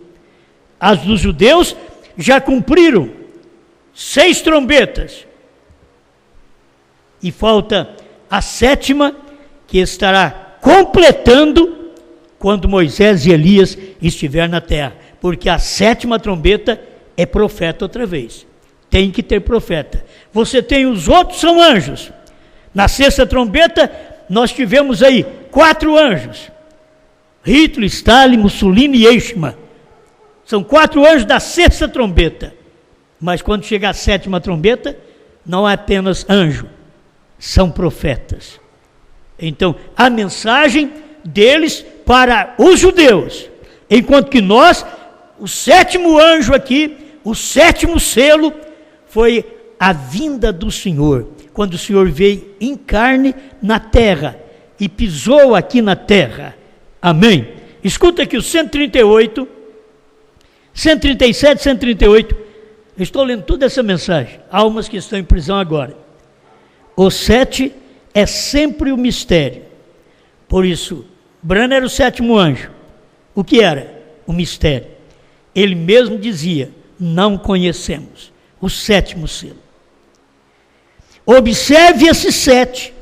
As dos judeus já cumpriram 6 trombetas. E falta a 7ª, que estará completando quando Moisés e Elias estiver na terra, porque a 7ª trombeta é profeta outra vez. Tem que ter profeta. Você tem os outros, são anjos. Na 6ª trombeta, nós tivemos aí 4 anjos. Hitler, Stalin, Mussolini e Eichmann. São 4 anjos da 6ª trombeta. Mas quando chegar a 7ª trombeta, não é apenas anjo, são profetas. Então, a mensagem deles para os judeus, enquanto que nós, o 7º anjo aqui, o 7º selo, foi a vinda do Senhor, quando o Senhor veio em carne na terra e pisou aqui na terra. Amém? Escuta aqui o 138, 137, 138. Eu estou lendo toda essa mensagem. Almas que estão em prisão agora. O 7 é sempre o mistério. Por isso, Branham era o 7º anjo. O que era? O mistério. Ele mesmo dizia: não conhecemos. O 7º selo. Observe esse 7,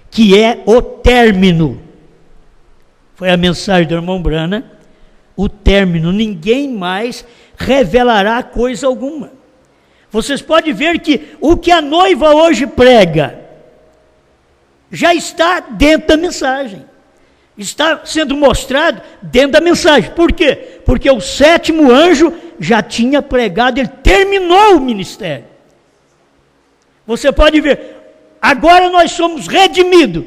que é o término. Foi a mensagem do irmão Branham. O término, ninguém mais revelará coisa alguma. Vocês podem ver que o que a noiva hoje prega já está dentro da mensagem. Está sendo mostrado dentro da mensagem. Por quê? Porque o 7º anjo já tinha pregado, ele terminou o ministério. Você pode ver, agora nós somos redimidos.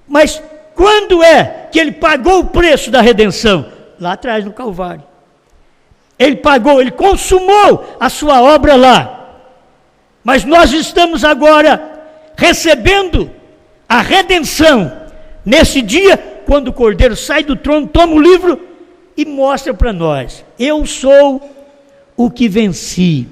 Mas quando é que ele pagou o preço da redenção? Lá atrás no Calvário. Ele pagou, ele consumou a sua obra lá. Mas nós estamos agora recebendo a redenção nesse dia, quando o Cordeiro sai do trono, toma o livro e mostra para nós: eu sou o que venci,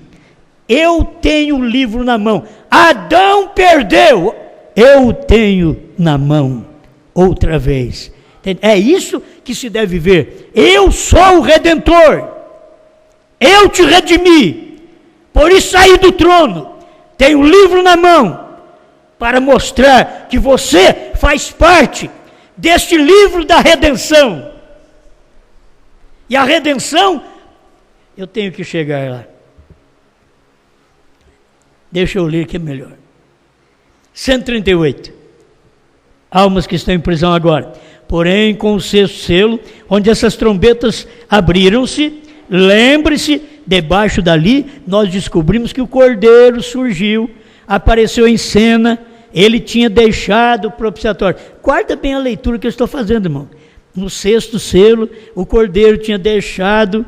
eu tenho o livro na mão. Adão perdeu, eu tenho na mão outra vez. É isso que se deve ver. Eu sou o Redentor, eu te redimi, por isso saí do trono, tenho o livro na mão, para mostrar que você faz parte deste livro da redenção. E a redenção, eu tenho que chegar lá. Deixa eu ler que é melhor. 138. Almas que estão em prisão agora. Porém, com o 6º selo, onde essas trombetas abriram-se, lembre-se, debaixo dali, nós descobrimos que o Cordeiro surgiu, apareceu em cena. Ele tinha deixado o propiciatório. Guarda bem a leitura que eu estou fazendo, irmão. No 6º selo, o Cordeiro tinha deixado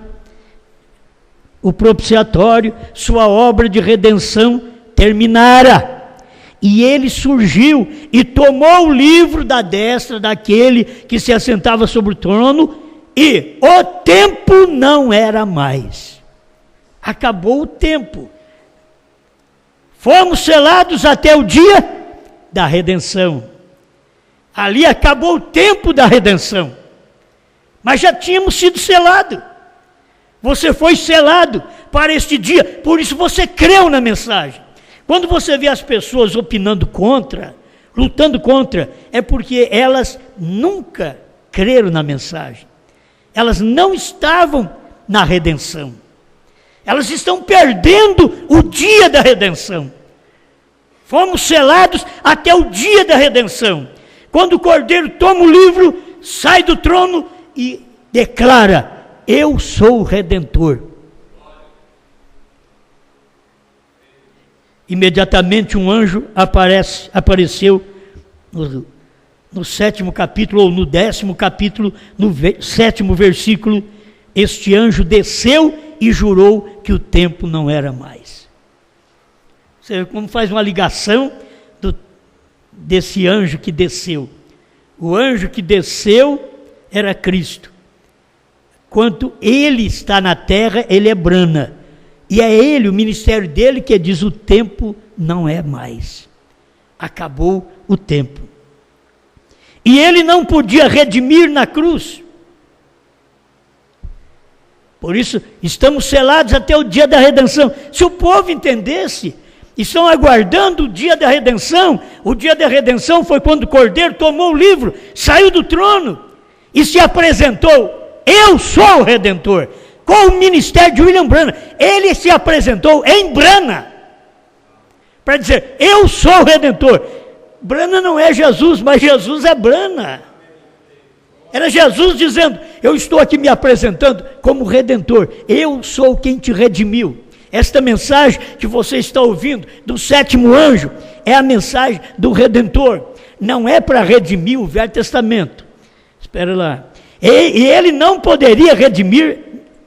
o propiciatório, sua obra de redenção terminara. E ele surgiu e tomou o livro da destra daquele que se assentava sobre o trono, e o tempo não era mais. Acabou o tempo. Fomos selados até o dia da redenção. Ali acabou o tempo da redenção. Mas já tínhamos sido selados. Você foi selado para este dia, por isso você creu na mensagem. Quando você vê as pessoas opinando contra, lutando contra, é porque elas nunca creram na mensagem. Elas não estavam na redenção. Elas estão perdendo o dia da redenção. Fomos selados até o dia da redenção. Quando o Cordeiro toma o livro, sai do trono e declara: eu sou o Redentor. Imediatamente um anjo apareceu no 7º capítulo, ou no 10º capítulo, no 7º versículo. Este anjo desceu e jurou que o tempo não era mais. Você vê como faz uma ligação desse anjo que desceu. O anjo que desceu era Cristo. Quando ele está na terra, ele é Branham. E é ele, o ministério dele, que diz: o tempo não é mais. Acabou o tempo. E ele não podia redimir na cruz. Por isso, estamos selados até o dia da redenção. Se o povo entendesse, estão aguardando o dia da redenção, o dia da redenção foi quando o Cordeiro tomou o livro, saiu do trono e se apresentou. Eu sou o Redentor. Com o ministério de William Branham, ele se apresentou em Brana para dizer: eu sou o Redentor. Brana não é Jesus, mas Jesus é Brana. Era Jesus dizendo: eu estou aqui me apresentando como Redentor, eu sou quem te redimiu. Esta mensagem que você está ouvindo do sétimo anjo é a mensagem do Redentor, não é para redimir o Velho Testamento. Espera lá. E ele não poderia redimir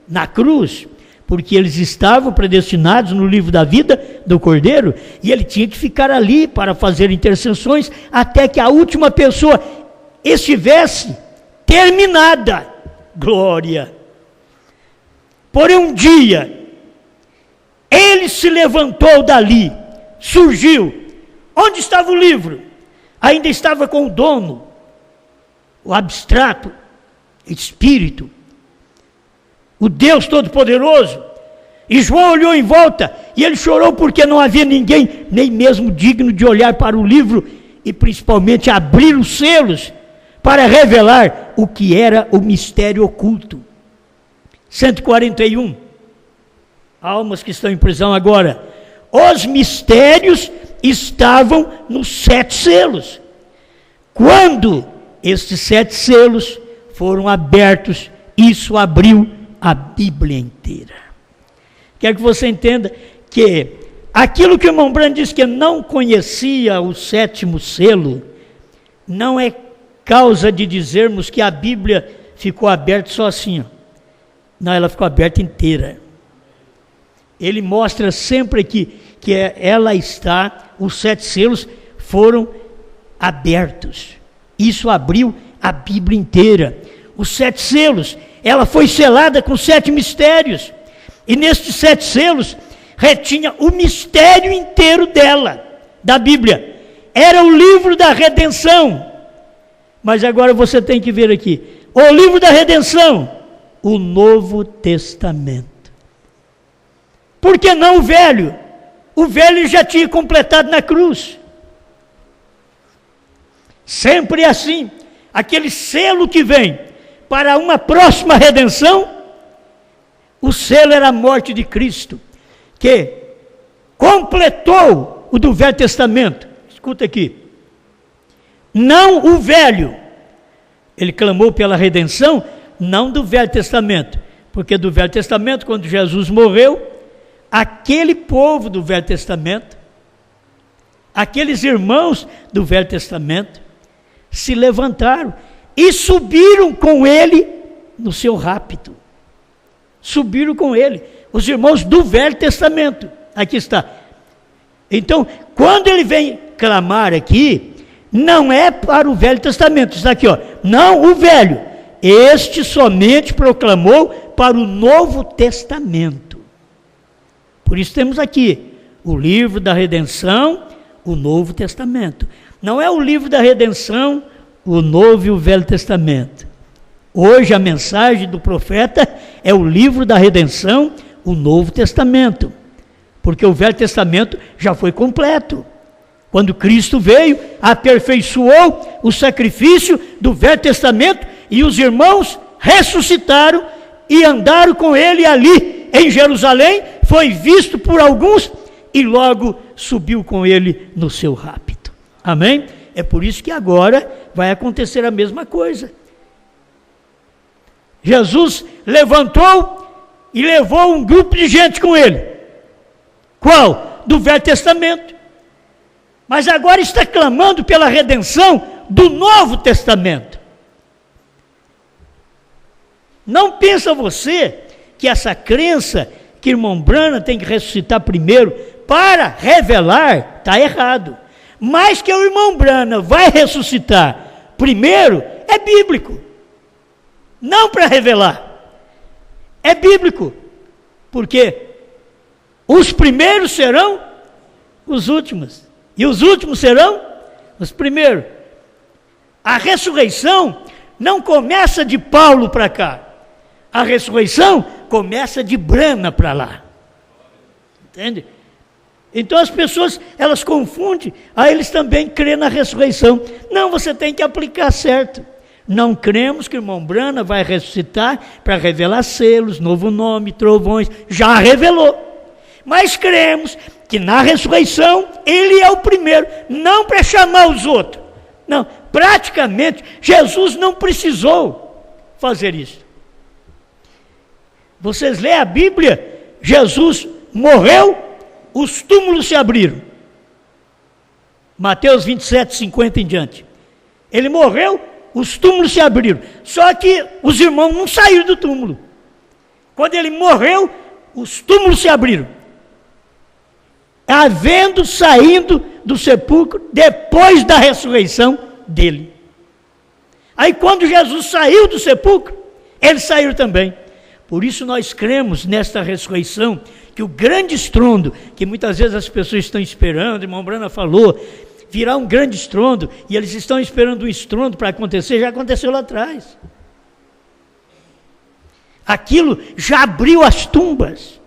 na cruz, porque eles estavam predestinados no livro da vida do Cordeiro, e ele tinha que ficar ali para fazer intercessões até que a última pessoa estivesse terminada. Glória! Porém, um dia, ele se levantou dali, surgiu. Onde estava o livro? Ainda estava com o dono, o abstrato, Espírito, o Deus Todo-Poderoso. E João olhou em volta e ele chorou porque não havia ninguém, nem mesmo digno de olhar para o livro e principalmente abrir os selos para revelar o que era o mistério oculto. 141 almas que estão em prisão agora. Os mistérios estavam nos 7 selos. Quando estes 7 selos foram abertos, isso abriu a Bíblia inteira. Quero que você entenda que aquilo que o irmão Branham disse que não conhecia o 7º selo, não é causa de dizermos que a Bíblia ficou aberta só assim. Não, ela ficou aberta inteira. Ele mostra sempre que ela está, os 7 selos foram abertos. Isso abriu a Bíblia inteira. Os 7 selos, ela foi selada com 7 mistérios. E nestes 7 selos, retinha o mistério inteiro dela, da Bíblia. Era o livro da redenção. Mas agora você tem que ver aqui. O livro da redenção, o Novo Testamento. Por que não o velho? O velho já tinha completado na cruz. Sempre é assim. Aquele selo que vem para uma próxima redenção, o selo era a morte de Cristo, que completou o do Velho Testamento. Escuta aqui. Não o velho. Ele clamou pela redenção, não do Velho Testamento. Porque do Velho Testamento, quando Jesus morreu, aquele povo do Velho Testamento, aqueles irmãos do Velho Testamento, se levantaram e subiram com ele no seu rapto. Subiram com ele, os irmãos do Velho Testamento. Aqui está. Então, quando ele vem clamar aqui, não é para o Velho Testamento, está aqui, ó. Não o velho, este somente proclamou para o Novo Testamento. Por isso temos aqui o livro da redenção, o Novo Testamento. Não é o livro da redenção, o Novo e o Velho Testamento. Hoje a mensagem do profeta é o livro da redenção, o Novo Testamento. Porque o Velho Testamento já foi completo. Quando Cristo veio, aperfeiçoou o sacrifício do Velho Testamento e os irmãos ressuscitaram e andaram com ele ali em Jerusalém, foi visto por alguns e logo subiu com ele no seu rapto. Amém? É por isso que agora vai acontecer a mesma coisa. Jesus levantou e levou um grupo de gente com ele. Qual? Do Velho Testamento. Mas agora está clamando pela redenção do Novo Testamento. Não pensa você que essa crença que irmão Branham tem que ressuscitar primeiro para revelar, está errado. Mas que o irmão Branham vai ressuscitar primeiro, é bíblico. Não para revelar. É bíblico. Porque os primeiros serão os últimos. E os últimos serão os primeiros. A ressurreição não começa de Paulo para cá. A ressurreição começa de Branham para lá. Entende? Então as pessoas, elas confundem, aí eles também crêem na ressurreição. Não, você tem que aplicar certo. Não cremos que o irmão Brana vai ressuscitar para revelar selos, novo nome, trovões, já revelou. Mas cremos que na ressurreição ele é o primeiro, não para chamar os outros. Não, praticamente Jesus não precisou fazer isso. Vocês lêem a Bíblia, Jesus morreu, os túmulos se abriram. Mateus 27, 50 em diante. Ele morreu, os túmulos se abriram. Só que os irmãos não saíram do túmulo. Quando ele morreu, os túmulos se abriram. Saindo do sepulcro depois da ressurreição dele. Aí quando Jesus saiu do sepulcro, eles saíram também. Por isso nós cremos nesta ressurreição, que o grande estrondo, que muitas vezes as pessoas estão esperando, o irmão Brana falou, virá um grande estrondo, e eles estão esperando um estrondo para acontecer, já aconteceu lá atrás. Aquilo já abriu as tumbas.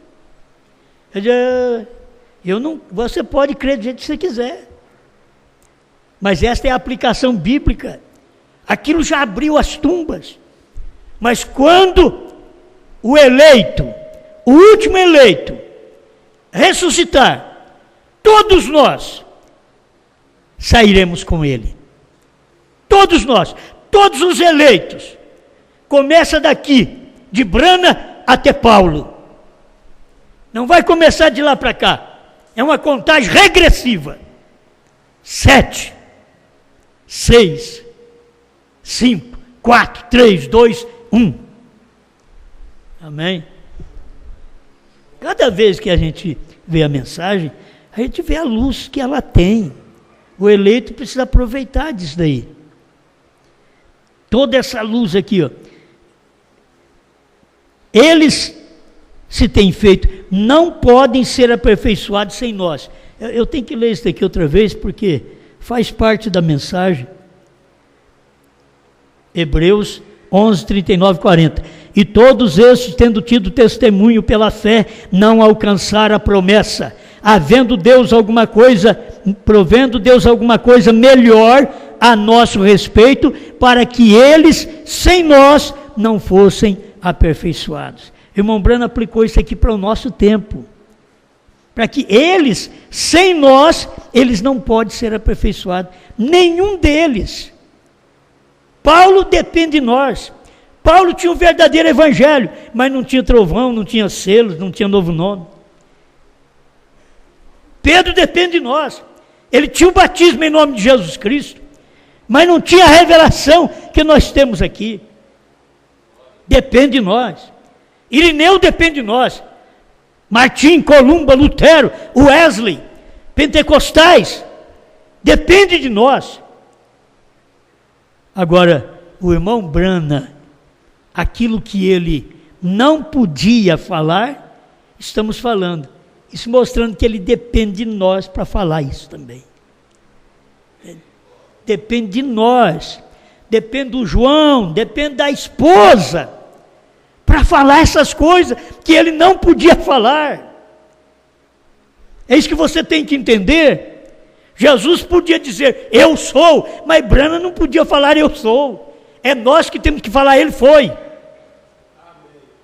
Você pode crer do jeito que você quiser, mas esta é a aplicação bíblica. Aquilo já abriu as tumbas, mas quando o eleito, o último eleito, ressuscitar, todos nós sairemos com ele. Todos nós, todos os eleitos. Começa daqui, de Brana até Paulo. Não vai começar de lá para cá. É uma contagem regressiva. 7, 6, 5, 4, 3, 2, 1. Amém? Cada vez que a gente vê a mensagem, a gente vê a luz que ela tem. O eleito precisa aproveitar disso daí. Toda essa luz aqui, ó. Eles se têm feito, não podem ser aperfeiçoados sem nós. Eu tenho que ler isso daqui outra vez, porque faz parte da mensagem. Hebreus 11, 39, 40. E todos estes, tendo tido testemunho pela fé, não alcançaram a promessa, provendo Deus alguma coisa melhor a nosso respeito, para que eles, sem nós, não fossem aperfeiçoados. Irmão Brana aplicou isso aqui para o nosso tempo, para que eles, sem nós, eles não podem ser aperfeiçoados, nenhum deles. Paulo depende de nós. Paulo tinha o verdadeiro evangelho, mas não tinha trovão, não tinha selos, não tinha novo nome. Pedro depende de nós. Ele tinha o batismo em nome de Jesus Cristo, mas não tinha a revelação que nós temos aqui. Depende de nós. Irineu depende de nós. Martim, Columba, Lutero, Wesley, pentecostais, depende de nós. Agora, o irmão Brana, aquilo que ele não podia falar, estamos falando. Isso mostrando que ele depende de nós para falar isso também. Depende de nós. Depende do João, depende da esposa, para falar essas coisas que ele não podia falar. É isso que você tem que entender. Jesus podia dizer, eu sou, mas Brana não podia falar, eu sou. É nós que temos que falar, ele foi.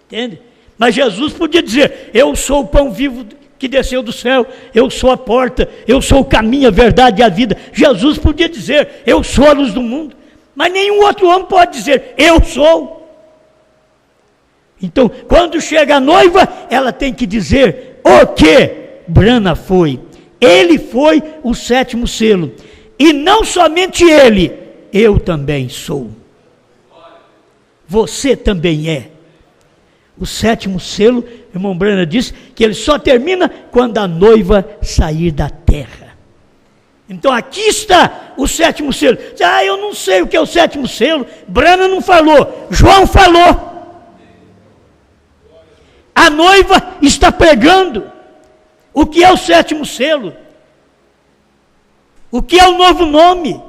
Entende? Mas Jesus podia dizer, eu sou o pão vivo que desceu do céu, eu sou a porta, eu sou o caminho, a verdade e a vida. Jesus podia dizer, eu sou a luz do mundo. Mas nenhum outro homem pode dizer, eu sou. Então, quando chega a noiva, ela tem que dizer o que Brana foi. Ele foi o 7º selo. E não somente ele, eu também sou. Você também é. O 7º selo, irmão Brana disse, que ele só termina quando a noiva sair da terra. Então aqui está o 7º selo. Eu não sei o que é o 7º selo. Brana não falou, João falou. A noiva está pregando. O que é o 7º selo? O que é o novo nome?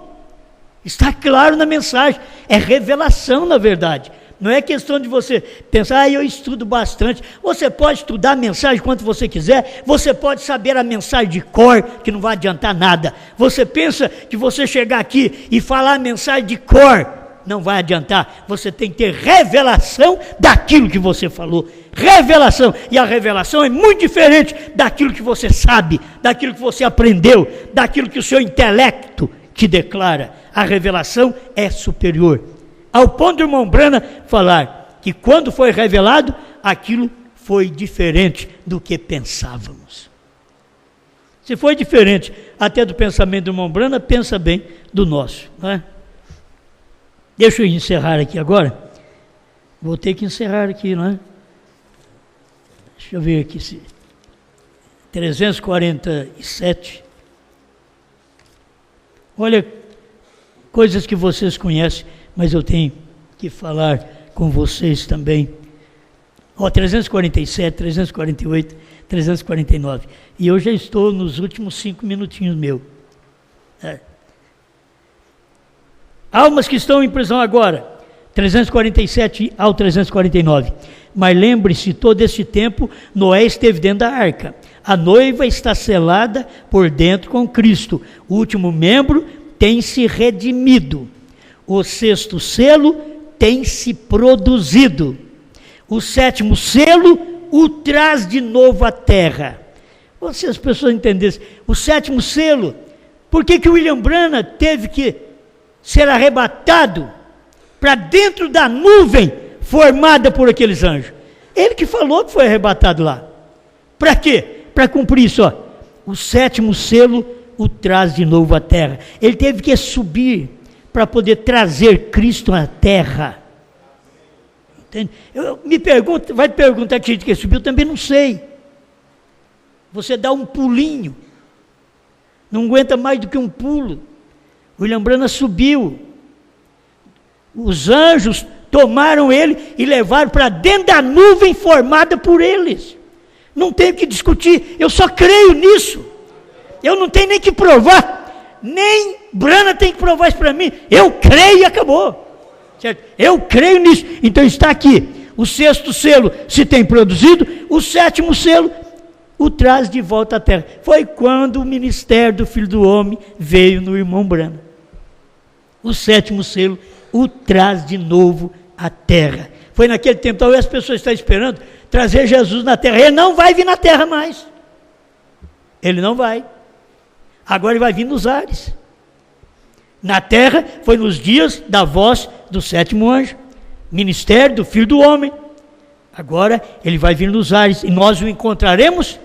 Está claro na mensagem. É revelação, na verdade. Não é questão de você pensar, eu estudo bastante. Você pode estudar a mensagem quanto você quiser, você pode saber a mensagem de cor, que não vai adiantar nada. Você pensa que você chegar aqui e falar a mensagem de cor, não vai adiantar. Você tem que ter revelação daquilo que você falou. Revelação. E a revelação é muito diferente daquilo que você sabe, daquilo que você aprendeu, daquilo que o seu intelecto te declara. A revelação é superior. Ao ponto do irmão Brana falar que quando foi revelado, aquilo foi diferente do que pensávamos. Se foi diferente até do pensamento do irmão Brana, pensa bem do nosso, não é? Deixa eu encerrar aqui agora. Vou ter que encerrar aqui, não é? Deixa eu ver aqui. 347. Olha, coisas que vocês conhecem, mas eu tenho que falar com vocês também. 347, 348, 349. E eu já estou nos últimos 5 minutinhos meus. Almas que estão em prisão agora, 347 ao 349. Mas lembre-se, todo esse tempo, Noé esteve dentro da arca. A noiva está selada por dentro com Cristo. O último membro tem se redimido. O 6º selo tem se produzido. O 7º selo o traz de novo à terra. Se as pessoas entendessem, o 7º selo, por que o William Branham teve que ser arrebatado para dentro da nuvem formada por aqueles anjos? Ele que falou que foi arrebatado lá. Para quê? Para cumprir isso. O 7º selo o traz de novo à terra. Ele teve que subir para poder trazer Cristo à terra. Entende? Vai perguntar que gente que subiu, eu também não sei. Você dá um pulinho, não aguenta mais do que um pulo. William Branham subiu, os anjos tomaram ele e levaram para dentro da nuvem formada por eles. Não tenho que discutir, eu só creio nisso. Eu não tenho nem que provar, nem Branham tem que provar isso para mim. Eu creio e acabou. Certo? Eu creio nisso. Então está aqui, o 6º selo se tem produzido, o 7º selo o traz de volta à terra. Foi quando o ministério do Filho do Homem veio no irmão Branham. O 7º selo o traz de novo à terra. Foi naquele tempo, talvez as pessoas estão esperando trazer Jesus na terra. Ele não vai vir na terra mais. Ele não vai. Agora ele vai vir nos ares. Na terra foi nos dias da voz do 7º anjo, ministério do Filho do Homem. Agora ele vai vir nos ares e nós o encontraremos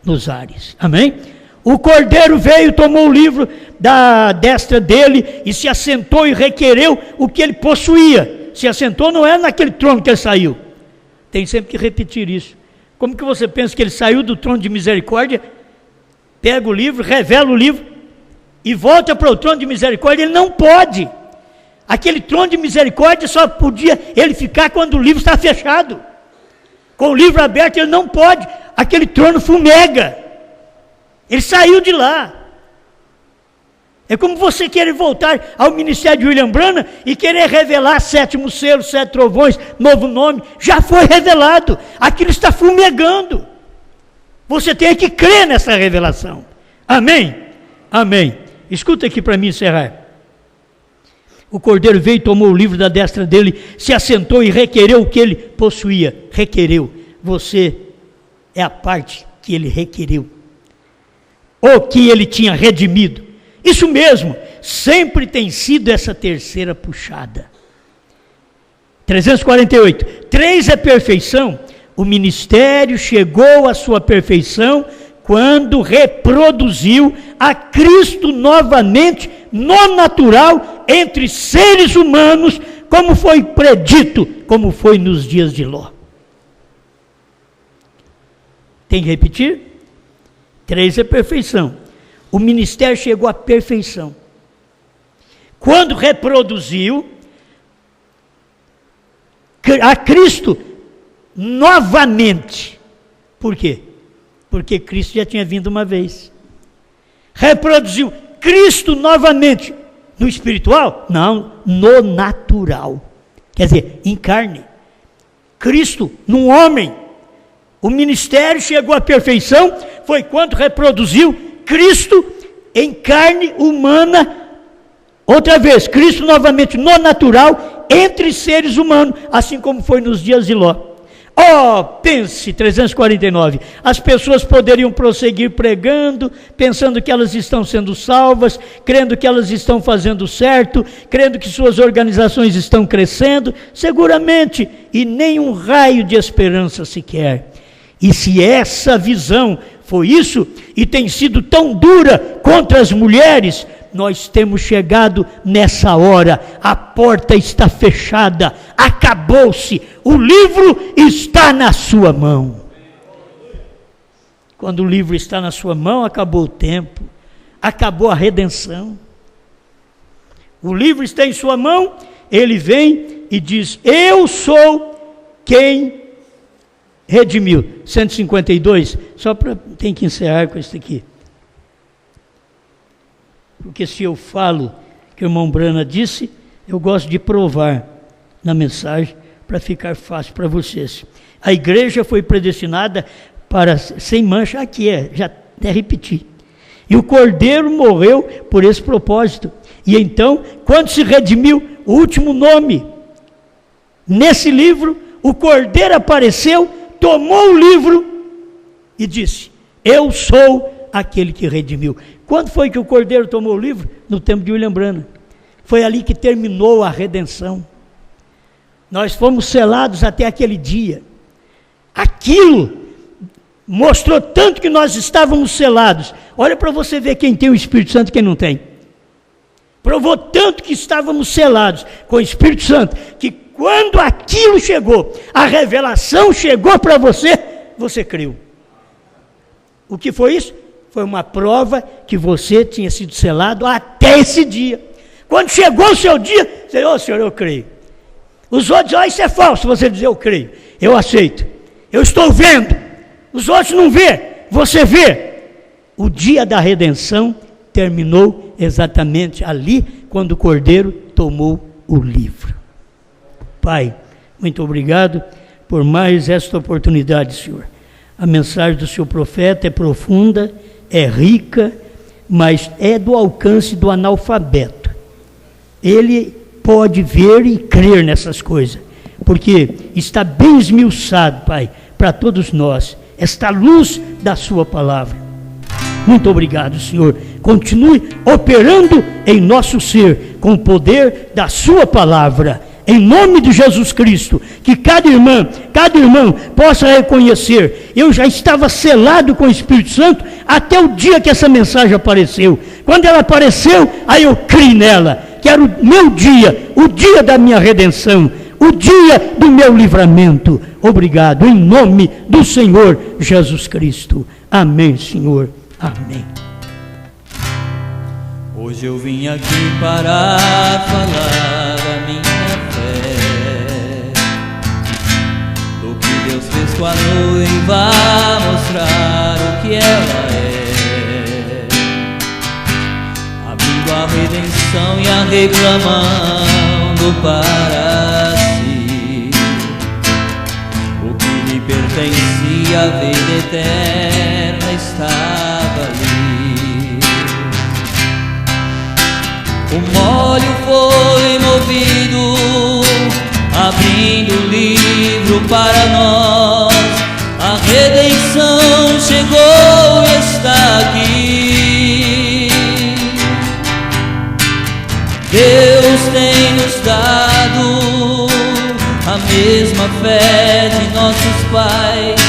nos ares. Amém? O Cordeiro veio, tomou o livro da destra dele e se assentou e requereu o que ele possuía. Se assentou não é naquele trono que ele saiu. Tem sempre que repetir isso. Como que você pensa que ele saiu do trono de misericórdia, pega o livro, revela o livro e volta para o trono de misericórdia? Ele não pode. Aquele trono de misericórdia só podia ele ficar quando o livro está fechado. Com o livro aberto ele não pode. Aquele trono fumega. Ele saiu de lá. É como você querer voltar ao ministério de William Branham e querer revelar 7º selo, 7 trovões, novo nome. Já foi revelado. Aquilo está fumegando. Você tem que crer nessa revelação. Amém? Amém. Escuta aqui para mim encerrar. O Cordeiro veio, tomou o livro da destra dele, se assentou e requereu o que ele possuía. Requereu. Você é a parte que ele requereu. O que ele tinha redimido. Isso mesmo, sempre tem sido essa terceira puxada. 348. 3 é perfeição. O ministério chegou à sua perfeição quando reproduziu a Cristo novamente no natural entre seres humanos, como foi predito, como foi nos dias de Ló. Tem que repetir? 3 é perfeição. O ministério chegou à perfeição quando reproduziu a Cristo novamente. Por quê? Porque Cristo já tinha vindo uma vez. Reproduziu Cristo novamente. No espiritual? Não, no natural. quer dizer, em carne. Cristo, num homem. O ministério chegou à perfeição, foi quando reproduziu Cristo em carne humana, outra vez, Cristo novamente no natural, entre seres humanos, assim como foi nos dias de Ló. Oh, pense, 349, as pessoas poderiam prosseguir pregando, pensando que elas estão sendo salvas, crendo que elas estão fazendo certo, crendo que suas organizações estão crescendo, seguramente, e nem um raio de esperança sequer. E se essa visão foi isso, e tem sido tão dura contra as mulheres, nós temos chegado nessa hora, a porta está fechada, acabou-se, o livro está na sua mão. Quando o livro está na sua mão, acabou o tempo, acabou a redenção. O livro está em sua mão, ele vem e diz: eu sou quem redimiu. 152, só para, tem que encerrar com isso aqui. Porque se eu falo que o irmão Brana disse, eu gosto de provar na mensagem para ficar fácil para vocês. A igreja foi predestinada para sem mancha, aqui já até repeti. E o Cordeiro morreu por esse propósito. E então, quando se redimiu o último nome, nesse livro, o Cordeiro apareceu, tomou o livro e disse: eu sou aquele que redimiu. Quando foi que o Cordeiro tomou o livro? No tempo de William Branham. Foi ali que terminou a redenção. Nós fomos selados até aquele dia. Aquilo mostrou tanto que nós estávamos selados. Olha para você ver quem tem o Espírito Santo e quem não tem. Provou tanto que estávamos selados com o Espírito Santo, que quando aquilo chegou, a revelação chegou para você, você creu. O que foi isso? Foi uma prova que você tinha sido selado até esse dia. Quando chegou o seu dia, você disse: Senhor, eu creio. Os outros, isso é falso. Você diz: eu creio, eu aceito, eu estou vendo. Os outros não vê, você vê. O dia da redenção terminou exatamente ali, quando o Cordeiro tomou o livro. Pai, muito obrigado por mais esta oportunidade, Senhor. A mensagem do seu profeta é profunda, é rica, mas é do alcance do analfabeto. Ele pode ver e crer nessas coisas, porque está bem esmiuçado, Pai, para todos nós, esta luz da sua palavra. Muito obrigado, Senhor. Continue operando em nosso ser, com o poder da sua palavra. Em nome de Jesus Cristo, que cada irmão possa reconhecer: eu já estava selado com o Espírito Santo até o dia que essa mensagem apareceu. Quando ela apareceu, aí eu criei nela, que era o meu dia, o dia da minha redenção, o dia do meu livramento. Obrigado, em nome do Senhor Jesus Cristo. Amém, Senhor. Amém. Hoje eu vim aqui para falar a minha Deus fez com a noiva, mostrar o que ela é, abrindo a redenção e a reclamando para si o que lhe pertencia, a vida eterna estava ali. O molho foi movido, abrindo o livro para nós. A redenção chegou e está aqui. Deus tem nos dado a mesma fé de nossos pais.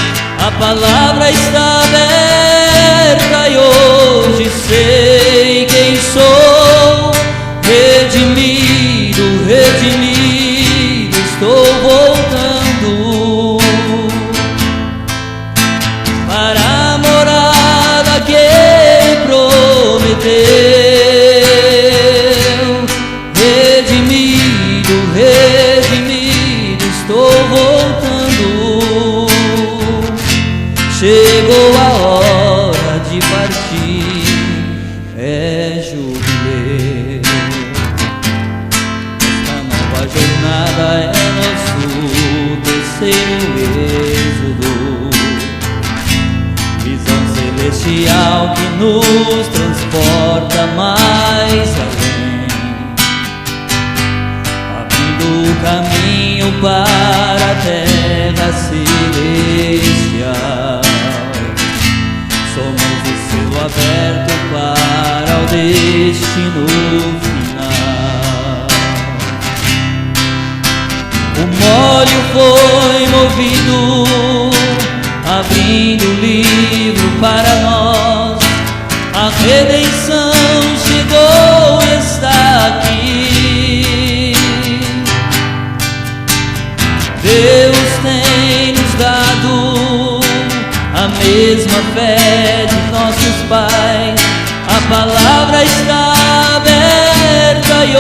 A palavra está aberta e hoje sei quem sou. Redimido, redimido, estou voltando para a morada que Ele prometeu. Redimido, redimido, estou voltando. Chegou a hora de partir, é jubileu. Esta nova jornada é nos transporta mais além, abrindo o caminho para a terra celestial. Somos o selo aberto para o destino final. O molho foi movido, abrindo o livro para nós. A redenção chegou e está aqui. Deus tem nos dado a mesma fé de nossos pais. A palavra está aberta e